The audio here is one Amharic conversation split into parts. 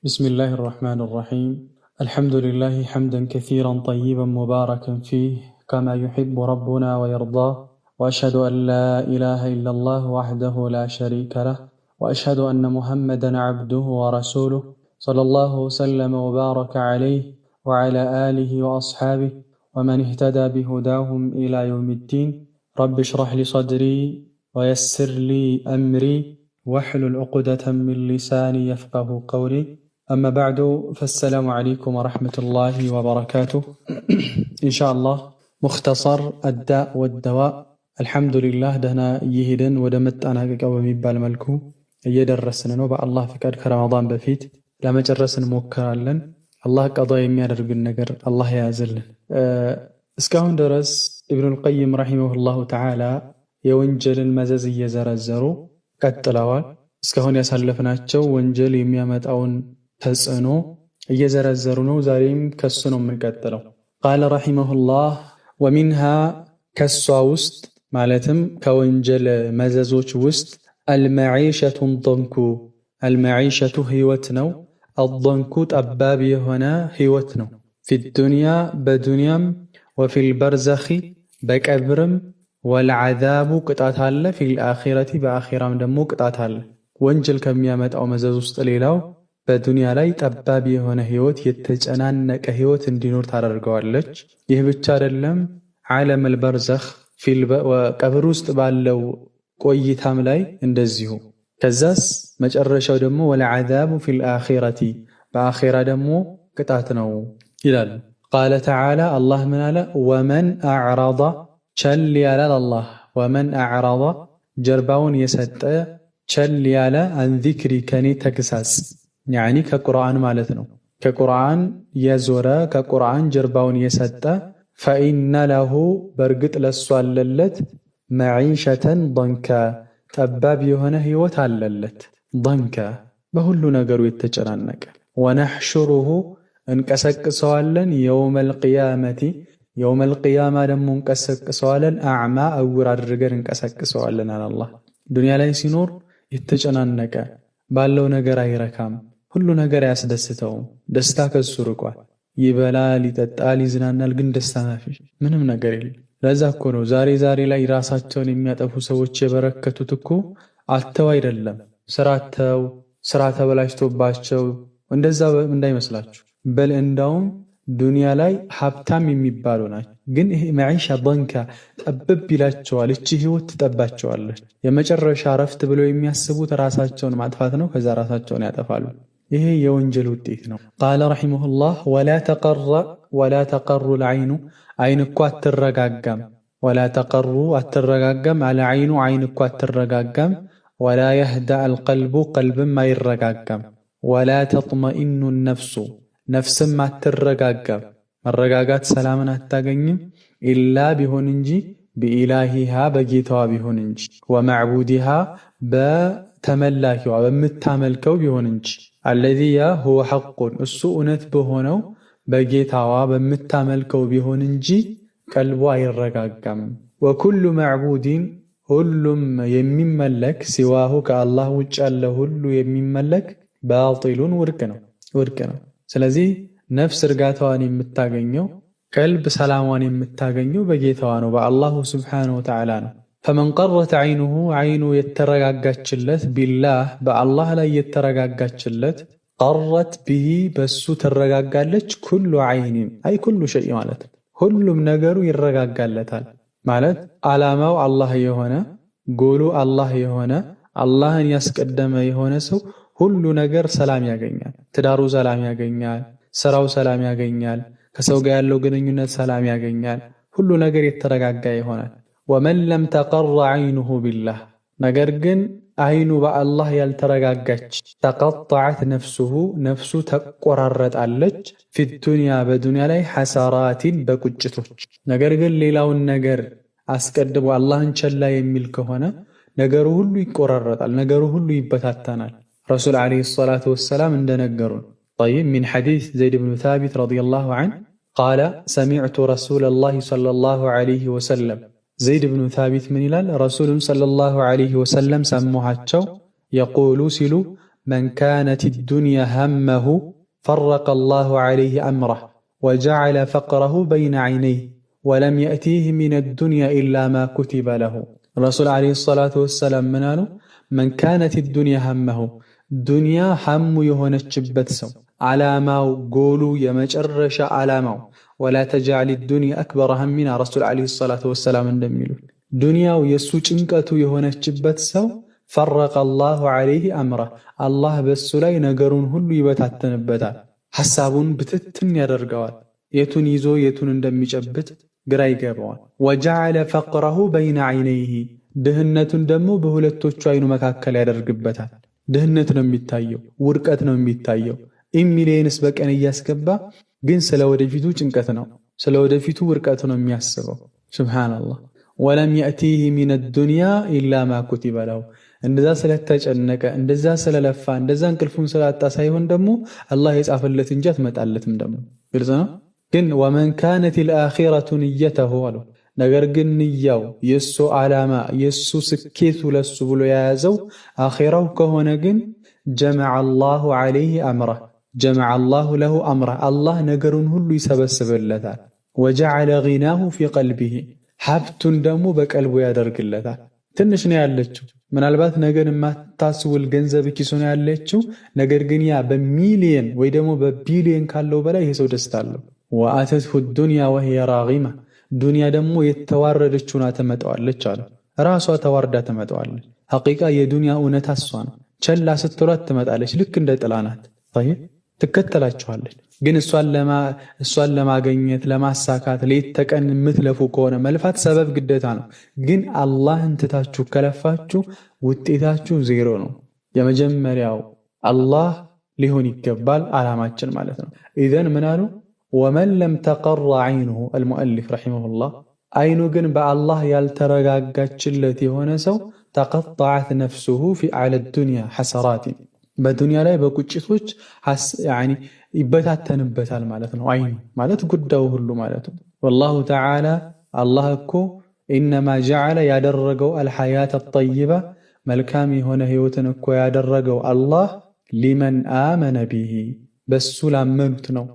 بسم الله الرحمن الرحيم. الحمد لله حمدا كثيرا طيبا مباركا فيه كما يحب ربنا ويرضاه، وأشهد أن لا إله إلا الله وحده لا شريك له، وأشهد أن محمدا عبده ورسوله صلى الله وسلم وبارك عليه وعلى آله وأصحابه ومن اهتدى بهداهم إلى يوم الدين. رب اشرح لي صدري ويسر لي أمري واحلل عقدة من لساني يفقه قولي. أما بعد فالسلام عليكم ورحمة الله وبركاته. إن شاء الله مختصر الداء والدواء. الحمد لله دهنا يهدن ودمت أنا قوي ميبال ملكو يدرسنا بقى الله فكاد كرمضان بفيت لما جرسن موكرالن الله قضاء يميادرق النقر الله يعزلن. اسكاهم درس ابن القيم رحمه الله تعالى የወንጀል መዘዝ እየዘረዘሩ ቀጥለዋል። እስካሁን ያሳለፍናቸው ወንጀል የሚያመጣውን ተጽዕኖ እየዘረዘሩ ነው። ዛሬም ከሱ ነው የምንቀጥለው። ቃለ ረሒመሁላህ ወሚንሃ ከሷ ውስጥ ማለትም ከወንጀል መዘዞች ውስጥ አልመዒሸቱ ዶንኩ፣ አልመዒሸቱ ህይወት ነው። አዶንኩ ጠባብ የሆነ ህይወት ነው። ፊዱንያ በዱንያም፣ ወፊል በርዘኺ በቀብርም፣ ወልዓዛቡ ቅጣት አለ፣ ፊል አኺረቲ በአኺራም ደግሞ ቅጣት አለ። ወንጀል ከሚያመጣው መዘዝ ውስጥ ሌላው በዱንያ ላይ ጠባብ የሆነ ህይወት፣ የተጨናነቀ ህይወት እንዲኖር ታደርገዋለች። ይህ ብቻ አይደለም፣ ዓለመል በርዘኽ ቀብር ውስጥ ባለው ቆይታም ላይ እንደዚሁ። ከዛስ መጨረሻው ደግሞ ወልዓዛቡ ፊል አኺረቲ በአኺራ ደግሞ ቅጣት ነው ይላል። ቃለ ተዓላ አላህ ምን አለ? ወመን አዕረض ቸል ያለ አላህ ወመን አዕረض ጀርባውን የሰጠ ቸል ያለ አን ዚክሪ ከኔ ተግሳጽ ያኒ ከቁርአን ማለት ነው። ከቁርአን የዞረ ከቁርአን ጀርባውን የሰጠ ፈኢነ ለሁ በእርግጥ ለሱ አለለት መዒሸተን ዶንካ ጠባብ የሆነ ህይወት አለለት። ዶንካ በሁሉ ነገሩ የተጨናነቀ። ወነሕሹሩሁ እንቀሰቅሰዋለን የውመል ቂያመቲ የውመል ቂያማ ደግሞ እንቀሰቅሰዋለን አዕማ እውር አድርገን እንቀሰቅሰዋለን አለ አላህ። ዱንያ ላይ ሲኖር የተጨናነቀ ባለው ነገር አይረካም። ሁሉ ነገር አያስደስተውም። ደስታ ከሱ ርቋል። ይበላል፣ ይጠጣል፣ ይዝናናል፣ ግን ደስታ ናፊ ምንም ነገር የለም። ለዛ እኮ ነው ዛሬ ላይ ራሳቸውን የሚያጠፉ ሰዎች የበረከቱት እኮ አተው አይደለም፣ ስራተው ስራ ተበላሽቶባቸው እንደዛ እንዳይመስላችሁ። በል እንዳውም ዱንያ ላይ ሀብታም የሚባሉ ናቸው፣ ግን ይሄ መዒሻ ዶንካ ጠበብ ይላቸዋል። እቺ ህይወት ትጠባቸዋለች። የመጨረሻ ረፍት ብለው የሚያስቡት ራሳቸውን ማጥፋት ነው። ከዛ ራሳቸውን ያጠፋሉ። ይሄ የወንጀል ውጤት ነው። ቃለ ረሒመሁላህ ወላ ተቀሩ ልዐይኑ አይን እኮ አትረጋጋም። ወላ ተቀሩ አትረጋጋም፣ አለ ዐይኑ አይን እኮ አትረጋጋም። ወላ የህዳእ አልቀልቡ ቀልብም አይረጋጋም። ወላ ተጥመኢኑ ነፍሱ ነፍስም አትረጋጋም። መረጋጋት ሰላምን አታገኝም። ኢላ ቢሆን እንጂ ቢኢላሂሃ በጌታዋ ቢሆን እንጂ፣ ወመዕቡዲሃ በተመላኪዋ በምታመልከው ቢሆን እንጂ፣ አለዚ ያ ሁወ ሐቁን እሱ እውነት በሆነው በጌታዋ በምታመልከው ቢሆን እንጂ ቀልቧ አይረጋጋም። ወኩሉ መዕቡዲን ሁሉም የሚመለክ ሲዋሁ ከአላህ ውጭ ያለ ሁሉ የሚመለክ ባጢሉን ውድቅ ነው። ስለዚህ ነፍስ እርጋታዋን የምታገኘው ቀልብ ሰላሟን የምታገኘው በጌታዋ ነው፣ በአላሁ ስብሓነሁ ወተዓላ ነው። ፈመን ቀረት ዐይኑሁ ዐይኑ የተረጋጋችለት ቢላህ በአላህ ላይ የተረጋጋችለት ቀረት ቢሂ በሱ ትረጋጋለች። ኩሉ ዐይኒን አይ ኩሉ ሸይ ማለት ሁሉም ነገሩ ይረጋጋለታል ማለት ዓላማው አላህ የሆነ ጎሉ አላህ የሆነ አላህን ያስቀደመ የሆነ ሰው ሁሉ ነገር ሰላም ያገኛል። ትዳሩ ሰላም ያገኛል፣ ስራው ሰላም ያገኛል፣ ከሰው ጋር ያለው ግንኙነት ሰላም ያገኛል። ሁሉ ነገር የተረጋጋ ይሆናል። ወመን ለም ተቀረ ዐይኑሁ ቢላህ ነገር ግን አይኑ በአላህ ያልተረጋጋች ተቀጠዐት ነፍሱሁ ነፍሱ ተቆራረጣለች። ፊዱንያ በዱንያ ላይ ሐሰራቲን በቁጭቶች። ነገር ግን ሌላውን ነገር አስቀድሞ አላህን ቸላ የሚል ከሆነ ነገሩ ሁሉ ይቆራረጣል፣ ነገሩ ሁሉ ይበታተናል። ረሱል ዓለይሂ ሰላቱ ወሰላም እንደነገሩን ጠይብ ሚን ሐዲስ ዘይድ ብኑ ታቢት ረዲየላሁ ዐንሁ ቃለ ሰሚዕቱ ረሱለላሂ ሰለላሁ ዐለይሂ ወሰለም ዘይድ ብኑ ታቢት ምን ይላል? ረሱሉን ሰለላሁ ዐለይሂ ወሰለም ሰማኋቸው የቁሉ ሲሉ من كانت الدنيا همه فرق الله عليه أمره وجعل فقره بين عينيه ولم يأتيه من الدنيا إلا ما كتب له الرسول عليه الصلاة والسلام منالو من كانت الدنيا همه دنيا هم يهونچበት ሰው ዓላማው ጎሉ የመጨረሻ ዓላማው ولا تجعل الدنيا أكبر همنا رسول عليه الصلاة والسلام እንደሚሉት ዱንያው የሱ ጭንቀቱ የሆነችበት ሰው فرق الله عليه أمره الله በሱ ላይ ነገሩን ሁሉ ይበታተንበታል ሐሳቡን ብትትን ያደርገዋል የቱን ይዞ የቱን እንደሚጨብጥ ግራ ይገባዋል وجعل فقره بين عينيه ድህነቱን ደግሞ በሁለቶቹ አይኑ መካከል ያደርግበታል ድህነት ነው የሚታየው ውርቀት ነው የሚታየው ሚሊየንስ በቀን እያስገባ ግን ስለወደፊቱ ጭንቀት ነው ስለወደፊቱ ውርቀት ነው የሚያስበው ሱብሃንአላህ ولم يأتيه من الدنيا إلا ما كتب له እንደዛ ስለተጨነቀ እንደዛ ስለለፋ እንደዛ እንቅልፉን ስላጣ ሳይሆን ደግሞ አላህ የጻፈለት እንጂ አትመጣለትም ደግሞ ግልጽ ነው ግን ومن كانت الآخرة نيته አለው ነገር ግን ንያው የሱ ዓላማ የሱ ስኬቱ ለሱ ብሎ የያዘው አኺራው ከሆነ ግን جمع الله عليه أمره جمع الله له أمره الله ነገሩን ሁሉ ይሰበስብለታል وجعل غناه في قلبه ሀብቱን ደግሞ በቀልቡ ያደርግለታል ትንሽ ነው ያለችው ምናልባት ነገን ማታስውል ገንዘብ ኪሱ ነው ያለችው ነገር ግን ያ በሚሊየን ወይ ደግሞ በቢሊየን ካለው በላይ ይሄ ሰው ደስታ አለው وآتته الدنيا وهي راغمة ዱንያ ደግሞ የተዋረደችውና ተመጣዋለች አለ ራሷ ተዋርዳ ተመጣዋለች ሐቂቃ የዱንያ እውነታ እሷ ነው ቸላ ስትሏት ትመጣለች ልክ እንደ ጥላናት طيب ትከተላችኋለች ግን እሷን ለማግኘት ለማሳካት ሌት ተቀን የምትለፉ ከሆነ መልፋት ሰበብ ግዴታ ነው ግን አላህን ትታችሁ ከለፋችሁ ውጤታችሁ ዜሮ ነው የመጀመሪያው አላህ ሊሆን ይገባል ዓላማችን ማለት ነው ኢዘን ምን አሉ ومن لم تقر عينه المؤلف رحمه الله عينه ግን በአላህ ያልተረጋጋችለት የሆነ ሰው تقطعت نفسه في على الدنيا حسرات በዱንያ ላይ በቁጭቶች يعني ይበታተንበታል ማለት ነው አይኑ ማለት ጉዳዩ ሁሉ ማለት ነው والله تعالى الله እኮ انما جعل ያደረገው الحياة الطيبة መልካም የሆነ ህይወትን እኮ ያደረገው አላህ لمن آمن به በሱ ላመኑት ነው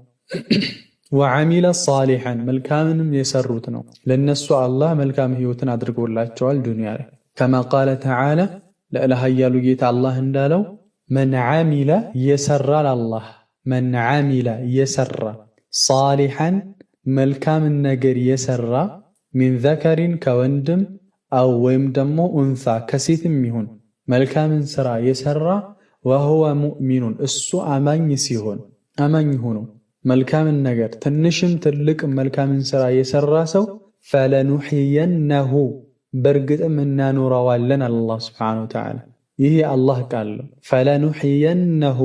وعمل صالحا መልካምንም የሰሩት ነው ለነሱ አላህ መልካም ህይወትን አድርጎላቸዋል ዱንያ ላይ كما قال تعالى ለኢላህ ያሉ ጌታ አላህ እንዳለው من عمل يسر الله من عمل يسر صالحا መልካም ነገር የሰራ من ذكر كوندم او ወይም ደግሞ انثى ከሴትም ይሁን መልካምን ስራ የሰራ وهو مؤمن እሱ አማኝ ሲሆን አማኝ ሆኖ መልካምን ነገር ትንሽም ትልቅ መልካምን ስራ የሰራ ሰው فلنحيينه በርግጥም እናኖረዋለን አላህ Subhanahu Wa Ta'ala ይሄ አላህ ቃል فلنحيينه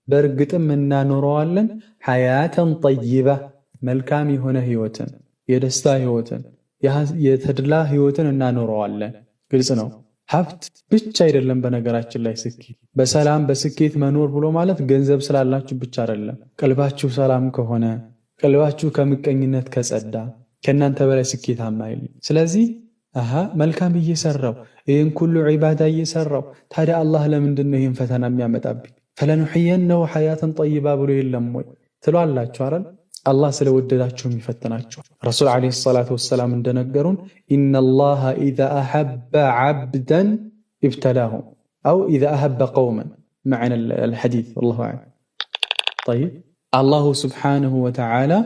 በርግጥም እናኖረዋለን حياة طيبة መልካም የሆነ ህይወትን የደስታ ህይወትን የተድላ ህይወትን እናኖረዋለን ግልጽ ነው ሀብት ብቻ አይደለም በነገራችን ላይ ስኬት በሰላም በስኬት መኖር ብሎ ማለት ገንዘብ ስላላችሁ ብቻ አይደለም ቀልባችሁ ሰላም ከሆነ ቀልባችሁ ከምቀኝነት ከጸዳ ከናንተ በላይ ስኬታማ አይደለም ስለዚህ መልካም እየሰራው ይሄን ሁሉ ዒባዳ እየሰራው ታዲያ አላህ ለምንድን ነው ይሄን ፈተና የሚያመጣብኝ فلنحيينه حياة طيبة ብሎ የለም ወይ ትሏላችሁ አይደል አላህ ስለወደዳችሁ የሚፈትናችሁ ረሱል አለይሂ ሰላቱ ወሰለም እንደነገሩን ان الله اذا احب عبدا ابتلاه او اذا احب قوما معنى الحديث والله اعلم طيب الله سبحانه وتعالى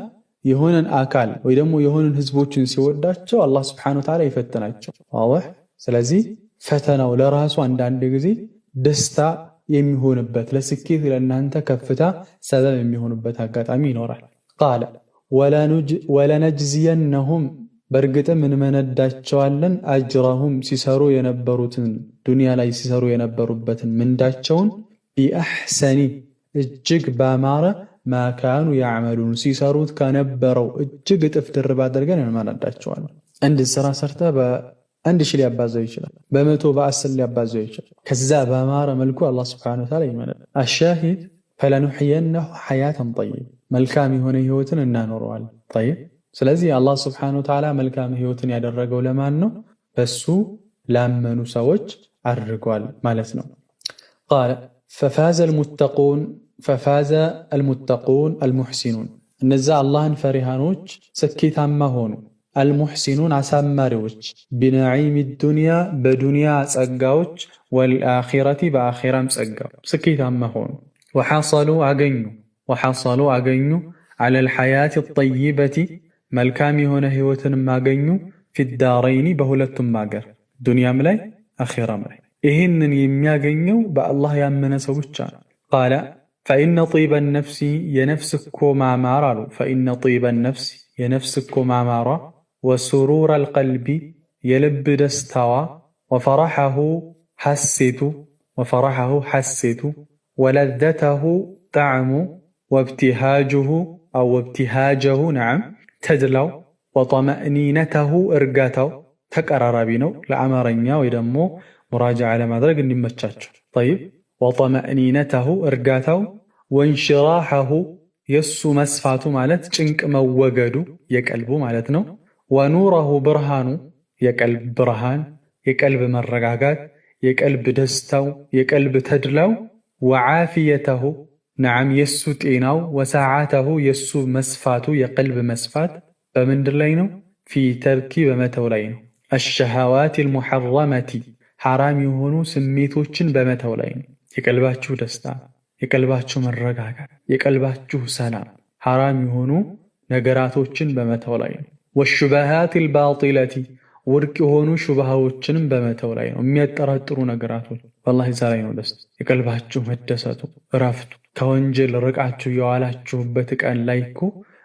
የሆነን አካል ወይ ደግሞ የሆነን ህዝቦችን ሲወዳቸው አላህ Subhanahu Wa Ta'ala ይፈትናቸው ዋህ ስለዚህ ፈተናው ለራሱ አንዳንድ ጊዜ ደስታ የሚሆንበት ለስኬት ለእናንተ ከፍታ ሰበብ የሚሆንበት አጋጣሚ ይኖራል قال ولنجزينهم በርግጥም እንመነዳቸዋለን አጅራሁም ሲሰሩ የነበሩትን ዱንያ ላይ ሲሰሩ የነበሩበትን ምንዳቸውን ቢአህሰኒ እጅግ ባማረ ማካኑ ያዕመሉን ሲሰሩት ከነበረው እጅግ እጥፍ ድርብ አድርገን እንመነዳቸዋለን አንድ ስራ ሰርተ በአንድ ሺህ ሊያባዛው ይችላል በመቶ በ10 ሊያባዛው ይችላል ከዛ ባማረ መልኩ አላህ Subhanahu Wa Ta'ala ይመነዳ الشاهد فلنحيينه حياة طيبة መልካም የሆነ ህይወትን እናኖረዋለን طيب ስለዚህ አላህ Subhanahu Wa Ta'ala መልካም ህይወትን ያደረገው ለማን ነው በሱ ላመኑ ሰዎች አድርጓል ማለት ነው قال ፈፋዘ አልሙተቁን አልሙሕሲኑን እነዛ አላህን ፈሪሃኖች ስኬታማ ሆኑ። አልሙሕሲኑን አሳማሪዎች፣ ቢነዒም ዱንያ በዱንያ ጸጋዎች፣ ወልአኺረቲ በአኺራም ጸጋው ስኬታማ ሆኑ። ወሐሰሉ አገኙ ዐለል ሐያቲ ጠይበቲ መልካም የሆነ ህይወትንም አገኙ ፊዳረይኒ በሁለቱም አገር ዱንያም ላይ አኺራም ላይ። ይህንን የሚያገኘው በአላህ ያመነ ሰው ብቻ ነው። ቃለ ፈኢነ ጢበ ነፍሲ የነፍስ እኮ ማማር አሉ። ፈኢነ ጢበ ነፍሲ የነፍስ እኮ ማማሯ፣ ወሱሩረ አልቀልቢ የልብ ደስታዋ፣ ወፈረሐሁ ሐሴቱ፣ ወለዘተሁ ጣዕሙ፣ ወብቲሃጀሁ ነዓም ተድላው፣ ወጠመእኒነተሁ እርጋታው። ተቀራራቢ ነው ለአማርኛ ወይ ደግሞ ሙራጃዓ ለማድረግ እንዲመቻቸው። ጠይብ ወጠመእኒነተሁ እርጋታው፣ ወንሽራሐሁ የሱ መስፋቱ ማለት ጭንቅ መወገዱ የቀልቡ ማለት ነው። ወኑረሁ ብርሃኑ የቀልብ ብርሃን፣ የቀልብ መረጋጋት፣ የቀልብ ደስታው፣ የቀልብ ተድላው። ወዓፊየተሁ ነዓም የሱ ጤናው፣ ወሰዓተሁ የሱ መስፋቱ የቀልብ መስፋት በምንድር ላይ ነው? ፊ ተርኪ በመተው ላይ ነው። አሸሃዋት አልሙሐረመቲ ሐራም የሆኑ ስሜቶችን በመተው ላይ ነው። የቀልባችሁ ደስታ፣ የቀልባችሁ መረጋጋት፣ የቀልባችሁ ሰላም ሐራም የሆኑ ነገራቶችን በመተው ላይ ነው። ወሹበሃት አልባጢለቲ ውድቅ የሆኑ ሹብሃዎችንም በመተው ላይ ነው። የሚያጠራጥሩ ነገራቶች ወላሂ እዛ ላይ ነው ደስታ፣ የቀልባችሁ መደሰቱ፣ እረፍቱ። ከወንጀል ርቃችሁ የዋላችሁበት ቀን ላይ እኮ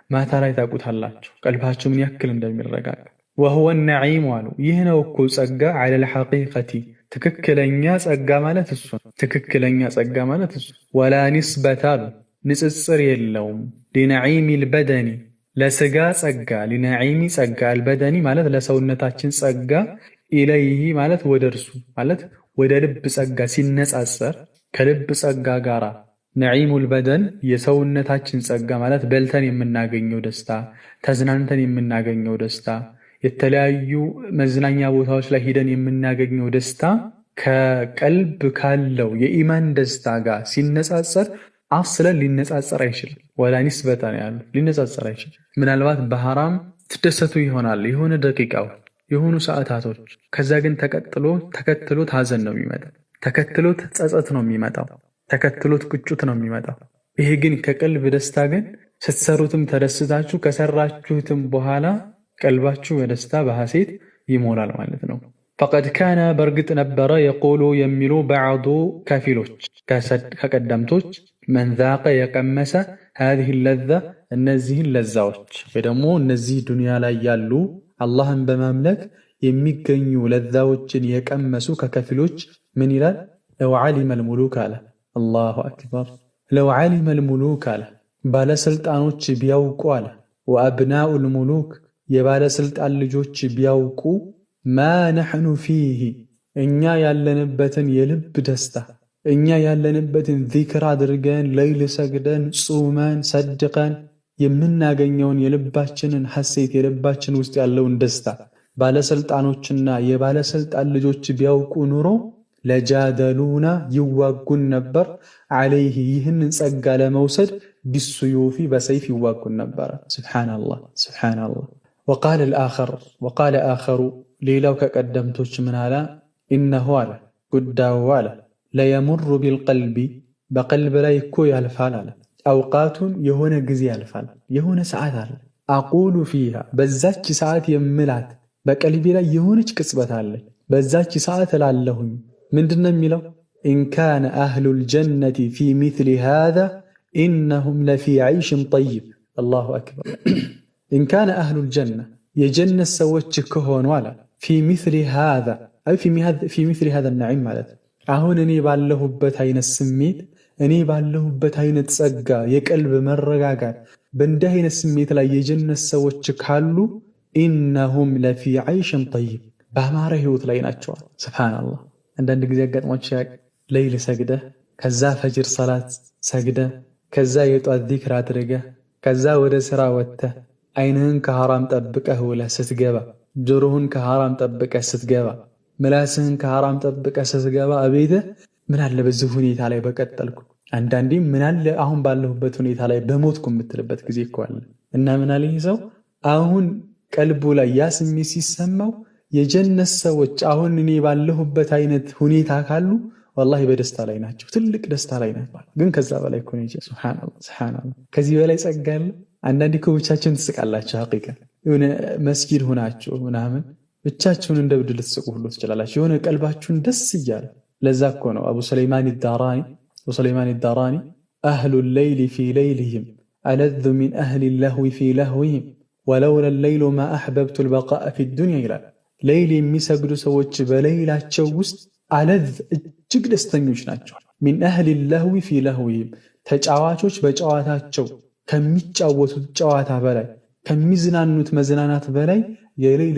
ማታ ላይ ታውቁታላችሁ ቀልባችሁ ምን ያክል እንደሚረጋጋ። ወሁወ ነዒም አሉ ይህ ነው እኮ ጸጋ ዐለል ሐቂቀቲ ትክክለኛ ጸጋ ማለት እሱ ነው። ትክክለኛ ጸጋ ማለት እሱ ወላ ኒስበተ አሉ ንጽጽር የለውም። ሊነዒሚል በደኒ ለስጋ ጸጋ፣ ሊነዒሚ ጸጋ፣ አልበደኒ ማለት ለሰውነታችን ጸጋ፣ ኢለይሂ ማለት ወደ እርሱ ማለት ወደ ልብ ጸጋ ሲነጻጸር ከልብ ጸጋ ጋር ነዒሙል በደን የሰውነታችን ጸጋ ማለት በልተን የምናገኘው ደስታ፣ ተዝናንተን የምናገኘው ደስታ፣ የተለያዩ መዝናኛ ቦታዎች ላይ ሂደን የምናገኘው ደስታ ከቀልብ ካለው የኢማን ደስታ ጋር ሲነጻጸር አስለን ሊነጻጸር አይችልም። ወላ ኒስበተ ነው ያሉት፣ ሊነጻጸር አይችልም። ምናልባት በሐራም ትደሰቱ ይሆናል የሆነ ደቂቃዎች፣ የሆኑ ሰዓታቶች። ከዛ ግን ተከትሎት ሐዘን ነው የሚመጣው፣ ተከትሎት ጸጸት ነው የሚመጣው፣ ተከትሎት ቁጭት ነው የሚመጣው። ይሄ ግን ከቀልብ ደስታ ግን ስትሰሩትም ተደስታችሁ ከሰራችሁትም በኋላ ቀልባችሁ በደስታ በሐሴት ይሞላል ማለት ነው። ፈቀድ ካነ በእርግጥ ነበረ የቆሉ የሚሉ በዕዱ ከፊሎች ከቀደምቶች መን ዛቀ የቀመሰ ሃዚህ ለዛ እነዚህን ለዛዎች ወይ ደግሞ እነዚህ ዱንያ ላይ ያሉ አላህን በማምለክ የሚገኙ ለዛዎችን የቀመሱ ከከፊሎች ምን ይላል? ለው ዓሊመል ሙሉክ አለ። አላሁ አክበር። ለው ዓሊመል ሙሉክ አለ ባለስልጣኖች ቢያውቁ አለ። ወአብናኡል ሙሉክ የባለስልጣን ልጆች ቢያውቁ ማ ነሕኑ ፊህ እኛ ያለንበትን የልብ ደስታ እኛ ያለንበትን ዚክር አድርገን ለይል ሰግደን ጹመን ሰድቀን የምናገኘውን የልባችንን ሐሴት የልባችን ውስጥ ያለውን ደስታ ባለስልጣኖችና የባለስልጣን ልጆች ቢያውቁ ኑሮ ለጃደሉና ይዋጉን ነበር። ዐለይህ ይህንን ጸጋ ለመውሰድ ቢሱዩፊ በሰይፍ ይዋጉን ነበር። ሱብሓነላህ ሱብሓነላህ። ወቃለ አኸሩ ሌላው ከቀደምቶች ምን አለ? ኢነሁ አለ ጉዳዩ አለ ለየሙሩ ቢልቀልቢ በቀልብ ላይ እኮ ያልፋል አለ። አውቃቱን የሆነ ጊዜ ያልፋል፣ የሆነ ሰዓት አለ። አቁሉ ፊሃ በዛች ሰዓት የምላት በቀልቤ ላይ የሆነች ቅጽበት አለች። በዛች ሰዓት እላለሁኝ ምንድነው የሚለው? ኢንካነ አህሉል ጀነቲ ፊ ሚስሊ ሃዛ ኢነሁም ለፊ ዐይሽን ጠይብ። አላሁ አክበር። ኢንካነ አህሉል ጀነ የጀነት ሰዎች ከሆኑ አለ ፊ ሚስሊ ሃዛ አይ ፊ ሚስሊ ሃዛ ነዒም ማለት አሁን እኔ ባለሁበት አይነት ስሜት እኔ ባለሁበት አይነት ጸጋ የቀልብ መረጋጋት በእንዲህ አይነት ስሜት ላይ የጀነት ሰዎች ካሉ ኢነሁም ለፊ ዐይሽን ጠይብ በአማረ ህይወት ላይ ናቸዋል። ሱብሓነላህ። አንዳንድ ጊዜ አጋጥሟችሁ ለይል ሰግደህ ከዛ ፈጅር ሰላት ሰግደህ ከዛ የጧት ዚክር አድርገህ ከዛ ወደ ስራ ወጥተህ አይንህን ከሐራም ጠብቀህ ውለህ ስትገባ ጆሮህን ከሐራም ጠብቀህ ስትገባ ምላስህን ከሐራም ጠብቀህ ስትገባ እቤትህ ምን አለ በዚህ ሁኔታ ላይ በቀጠልኩ፣ አንዳንዴም ምን አለ አሁን ባለሁበት ሁኔታ ላይ በሞትኩ የምትልበት ጊዜ እኮ አለ። እና ምን አለ ይህ ሰው አሁን ቀልቡ ላይ ያ ስሜት ሲሰማው የጀነት ሰዎች አሁን እኔ ባለሁበት አይነት ሁኔታ ካሉ ወላሂ በደስታ ላይ ናቸው፣ ትልቅ ደስታ ላይ ናቸው። ግን ከዛ በላይ እኮ ነው። ሱብሃንአላህ ሱብሃንአላህ፣ ከዚህ በላይ ጸጋ አለ? አንዳንዴ እኮ ብቻችሁን ትስቃላችሁ። ሐቂቃ የሆነ መስጊድ ሆናችሁ ምናምን ብቻችሁን እንደ ብድ ልትስቁ ሁሉ ትችላላችሁ፣ የሆነ ቀልባችሁን ደስ እያለ። ለዛ እኮ ነው አቡ ሱለይማን ዳራኒ አህሉ ሌይሊ ፊ ሌይሊሂም አለዙ ሚን አህሊ ለህዊ ፊ ለህዊሂም ወለውላ ሌይሉ ማ አሕበብቱ ልበቃእ ፊ ዱንያ ይላል። ሌይል የሚሰግዱ ሰዎች በሌይላቸው ውስጥ አለዝ እጅግ ደስተኞች ናቸው። ሚን አህሊ ለህዊ ፊ ለህዊሂም ተጫዋቾች በጨዋታቸው ከሚጫወቱት ጨዋታ በላይ ከሚዝናኑት መዝናናት በላይ የሌይል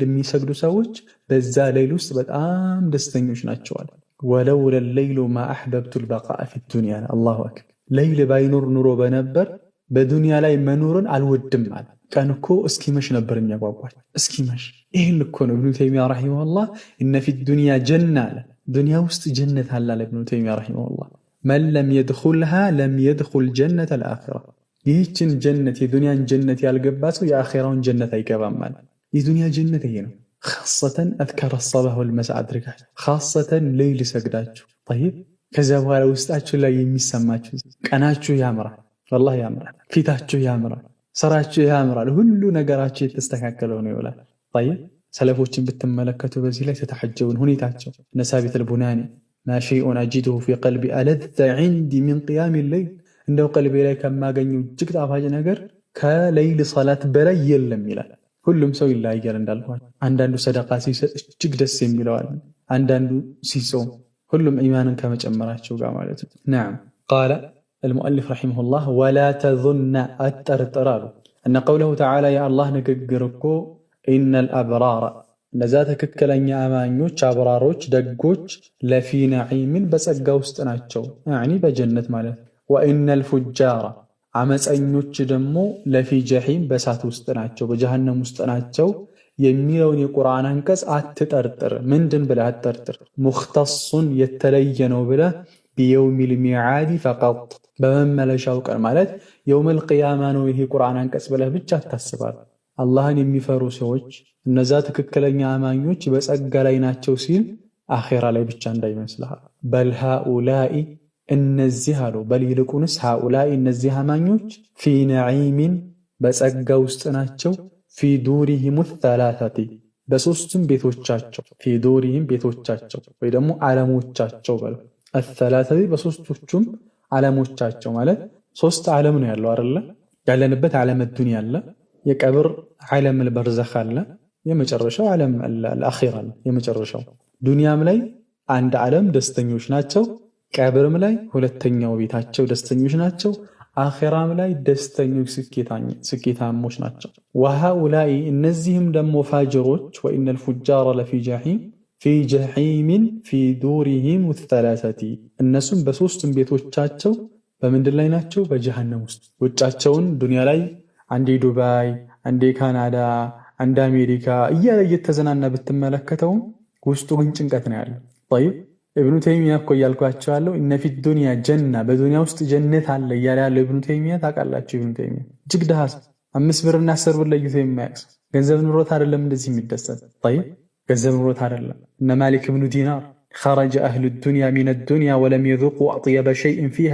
የሚሰግዱ ሰዎች በዛ ሌይል ውስጥ በጣም ደስተኞች ናቸዋል። ወለውላ ሌይሉ ማ አሕበብቱ ልበቃእ ፊ ዱንያ። አላሁ አክበር። ሌይል ባይኖር ኑሮ በነበር በዱንያ ላይ መኖርን አልወድም አለ። ቀን እኮ እስኪመሽ ነበር የሚያጓጓል፣ እስኪመሽ። ይህን እኮ ነው ኢብኑ ተይሚያ ረሒመሁላህ እነ ፊ ዱንያ ጀና አለ። ዱንያ ውስጥ ጀነት አለ አለ ኢብኑ ተይሚያ ረሒመሁላህ። መን ለም የድኹልሃ ለም የድኹል ጀነት አልአኺራ። ይህችን ጀነት የዱንያን ጀነት ያልገባ ሰው የአኺራውን ጀነት አይገባም አለ። የዱንያ ጀነት ይሄ ነው። ኻሰተን አዝካረ ሰባህ ወልመሳእ አድርጋችሁ ኻሰተን ሌይል ሰግዳችሁ ጠይብ፣ ከዚያ በኋላ ውስጣችሁ ላይ የሚሰማችሁ ቀናችሁ ያምራል፣ ወላሂ ያምራል፣ ፊታችሁ ያምራል፣ ስራችሁ ያምራል፣ ሁሉ ነገራችሁ የተስተካከለ ሆኖ ይውላል። ጠይብ ሰለፎችን ብትመለከቱ በዚህ ላይ ተተሐጀቡን ሁኔታቸው እነ ሳቢት አልቡናኒ ማ ሸይኡን አጂዱሁ ፊ ቀልቢ አለዘ ዒንዲ ሚን ቂያሚ ሌይል፣ እንደው ቀልቤ ላይ ከማገኘው እጅግ ጣፋጭ ነገር ከሌይል ሰላት በላይ የለም ይላል። ሁሉም ሰው ይለያያል እንዳልኳቸው። አንዳንዱ ሰደቃ ሲሰጥ እጅግ ደስ የሚለዋል፣ አንዳንዱ ሲጾም፣ ሁሉም ኢማንን ከመጨመራቸው ጋር ማለት ነው። ነዓም ቃለ المؤلف رحمه الله ولا تظن الترترار أن قوله تعالى يا الله نكجركو إن الأبرار نزاتك كلنيا أمانيوش أبراروش دقوش لفي نعيم بس أجاوستناتشو يعني بجنة ماله وإن الفجار عمس أينوش دمو لفي جحيم بس أتوستناتشو بجهنم مستناتشو يميلون القرآن هنكس أتترتر من دن بلا أتترتر مختص يتلينو بلا بيوم الميعاد فقط በመመለሻው ቀን ማለት የውመል ቂያማ ነው። ይሄ ቁርአን አንቀጽ ብለህ ብቻ ታስባል። አላህን የሚፈሩ ሰዎች እነዛ ትክክለኛ አማኞች በጸጋ ላይ ናቸው ሲል አኺራ ላይ ብቻ እንዳይመስልህ። በል ሃኡላኢ እነዚህ አሉ፣ በል ይልቁንስ ሃኡላኢ እነዚህ አማኞች ፊ ነዒሚን በጸጋ ውስጥ ናቸው። ፊ ዱሪሂም ሰላሰቲ በሶስቱም ቤቶቻቸው፣ ፊ ዱሪሂም ቤቶቻቸው ወይ ደግሞ ዓለሞቻቸው በል አሰላሰቲ በሶስቶቹም ዓለሞቻቸው ማለት ሶስት ዓለም ነው ያለው አይደለ? ያለንበት ዓለም ዱንያ አለ፣ የቀብር ዓለም በርዘኽ አለ፣ የመጨረሻው ዓለም አልአኺራ አለ። የመጨረሻው ዱንያም ላይ አንድ ዓለም ደስተኞች ናቸው፣ ቀብርም ላይ ሁለተኛው ቤታቸው ደስተኞች ናቸው፣ አኺራም ላይ ደስተኞች ስኬታሞች ናቸው። ወሃኡላኢ እነዚህም ደግሞ ፋጅሮች ወኢነል ፉጃረ ለፊ ጀሒም ፊ ጀሒሚን ፊ ዱሪሂም ሰላሰቲ እነሱም በሶስቱም ቤቶቻቸው በምንድን ላይ ናቸው? በጀሃነም ውስጥ። ውጫቸውን ዱንያ ላይ አንዴ ዱባይ፣ አንዴ ካናዳ፣ አንዴ አሜሪካ እያለ እየተዘናና ብትመለከተውም ውስጡ ግን ጭንቀት ነው ያለው። ጠይብ ኢብኑ ተይሚያ እኮ እያልኳቸው ያለው እነ ፊ ዱንያ ጀና በዱንያ ውስጥ ጀነት አለ እያለ ያለው ኢብኑ ተይሚያ ታውቃላችሁ። ኢብኑ ተይሚያ እጅግ ደሃ 5 ብርና 10 ብር ለይቶ የማያውቅ ገንዘብ ኑሮት አይደለም እንደዚህ የሚደሰት። ጠይብ ገንዘብ ኑሮት አይደለም። እነ ማሊክ ብኑ ዲናር ኸረጀ አህሉ ዱንያ ሚነ ዱንያ ወለም የዙቁ አጥየበ ሸይእን ፊሃ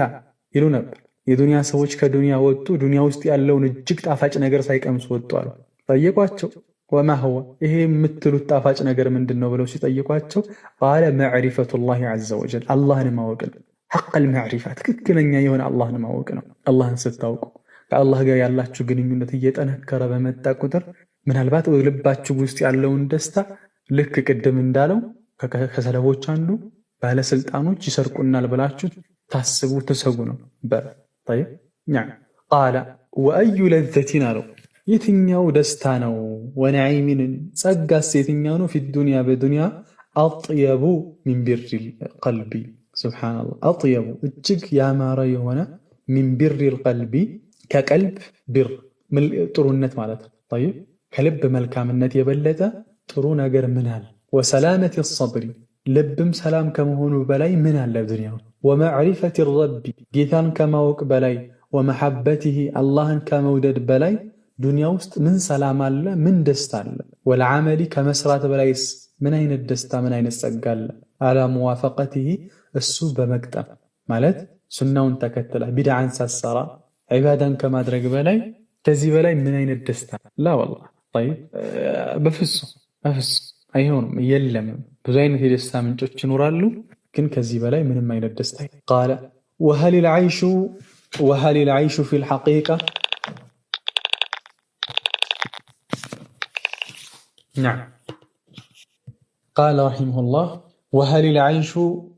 ይሉ ነበር። የዱንያ ሰዎች ከዱንያ ወጡ፣ ዱንያ ውስጥ ያለውን እጅግ ጣፋጭ ነገር ሳይቀምሱ ወጡ አሉ። ጠየቋቸው ወማ ሁወ ይሄ የምትሉት ጣፋጭ ነገር ምንድን ነው ብለው ሲጠይቋቸው ቃለ መዕሪፈቱላሂ ዐዘ ወጀል አላህን ማወቅ ነው። ሐቀል መዕሪፋ ትክክለኛ የሆነ አላህን ማወቅ ነው። አላህን ስታውቁ ከአላህ ጋር ያላችሁ ግንኙነት እየጠነከረ በመጣ ቁጥር ምናልባት ልባችሁ ውስጥ ያለውን ደስታ ልክ ቅድም እንዳለው ከሰለፎች አንዱ ባለስልጣኖች ይሰርቁናል ብላችሁ ታስቡ ትሰጉ ነው። طيب ቃለ ወአዩ ለዘቲን አለው የትኛው ደስታ ነው? ወነዒሚን ጸጋስ የትኛው ነው? ፊ ዱንያ በዱንያ አጥየቡ ሚን ቢሪል ቀልቢ ሱብሓነላህ። አጥየቡ እጅግ ያማረ የሆነ ሚን ቢሪል ቀልቢ ከቀልብ ቢር ጥሩነት ማለት ነው። طيب ከልብ መልካምነት የበለጠ ጥሩ ነገር ምን አለ? ወሰላመት ሰብሪ ልብም ሰላም ከመሆኑ በላይ ምን አለ ዱንያ? ወመዕሪፈት ረቢ ጌታን ከማወቅ በላይ ወመሐበትህ አላህን ከመውደድ በላይ ዱንያ ውስጥ ምን ሰላም አለ? ምን ደስታ አለ? ወልዓመሊ ከመስራት በላይስ ምን አይነት ደስታ ምን አይነት ጸጋ አለ? አላ ሙዋፈቀትህ እሱ በመቅጠም ማለት ሱናውን ተከትለ ቢድዓን ሳሰራ ዒባዳን ከማድረግ በላይ ከዚህ በላይ ምን አይነት ደስታ ላ ወላሂ ጠይብ በፍጹም አይሆንም የለም ብዙ አይነት የደስታ ምንጮች ይኖራሉ ግን ከዚህ በላይ ምንም አይነት ደስታ ቃለ وهل العيش في الحقيقة نعم قال رحمه الله وهل العيش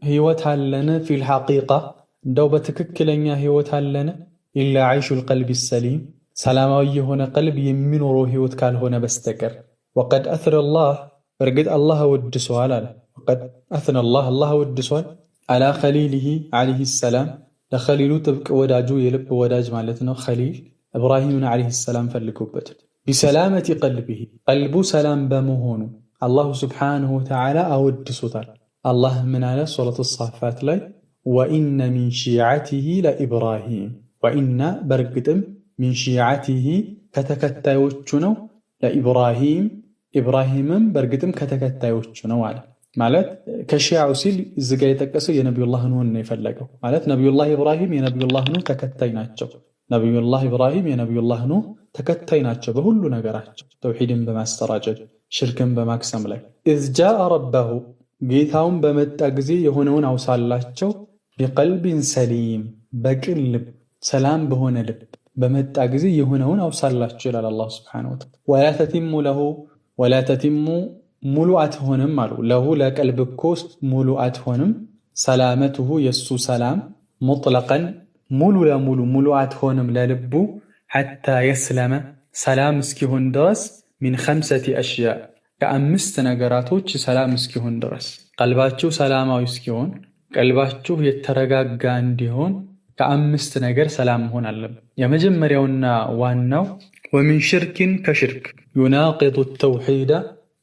هيوتها لنا في الحقيقة دو بتككلنيا هيوتها لنا إلا عيش القلب السليم سلامي هنا قلب يمنور هيوت قال هنا بستكر وقد أثر الله برقد الله ود سؤال وقد أثنى الله ود سؤال على خليله عليه السلام لخليلو تبك وداجو يلب وداج مالتنا خليل إبراهيم عليه السلام فلكوبت بسلامة قلبه سلام بمهونه الله سبحانه وتعالى أود سؤال الله من على صورة الصافات لي وإن من شيعته لإبراهيم وإن برقدم من شيعته كتكتايوچنو لإبراهيم إبراهيم برقدم كتكتايوچنو على ማለት ከሺዓው ሲል እዚህ ጋር የተጠቀሰው የነብዩላህ ኑህን ነው የፈለገው ማለት ነብዩላህ ኢብራሂም የነብዩላህ ኑህ ተከታይ ናቸው ነብዩላህ ኢብራሂም የነብዩላህ ኑህ ተከታይ ናቸው በሁሉ ነገራቸው ተውሂድን በማስተራጨት ሽርክን በማክሰም ላይ إذ جاء ربه ጌታውን በመጣ ጊዜ የሆነውን አውሳላቸው بقلب سليم በቅን ልብ ሰላም በሆነ ልብ በመጣ ጊዜ የሆነውን አውሳላቸው ይላል አላህ Subhanahu Wa Ta'ala ولا تتم ሙሉ አትሆንም አሉ ለሁ ለቀልብ ኮስ ሙሉ አትሆንም ሰላመቱሁ የሱ ሰላም ሙጥለቀን ሙሉ ለሙሉ ሙሉ አትሆንም ለልቡ حتى يسلم ሰላም እስኪሆን ድረስ من 5 أشياء ከአምስት ነገራቶች ሰላም እስኪሆን ድረስ ቀልባችሁ ሰላማዊ እስኪሆን ቀልባችሁ የተረጋጋ እንዲሆን ከአምስት ነገር ሰላም መሆን አለበት የመጀመሪያውና ዋናው ومن شرك كشرك يناقض التوحيد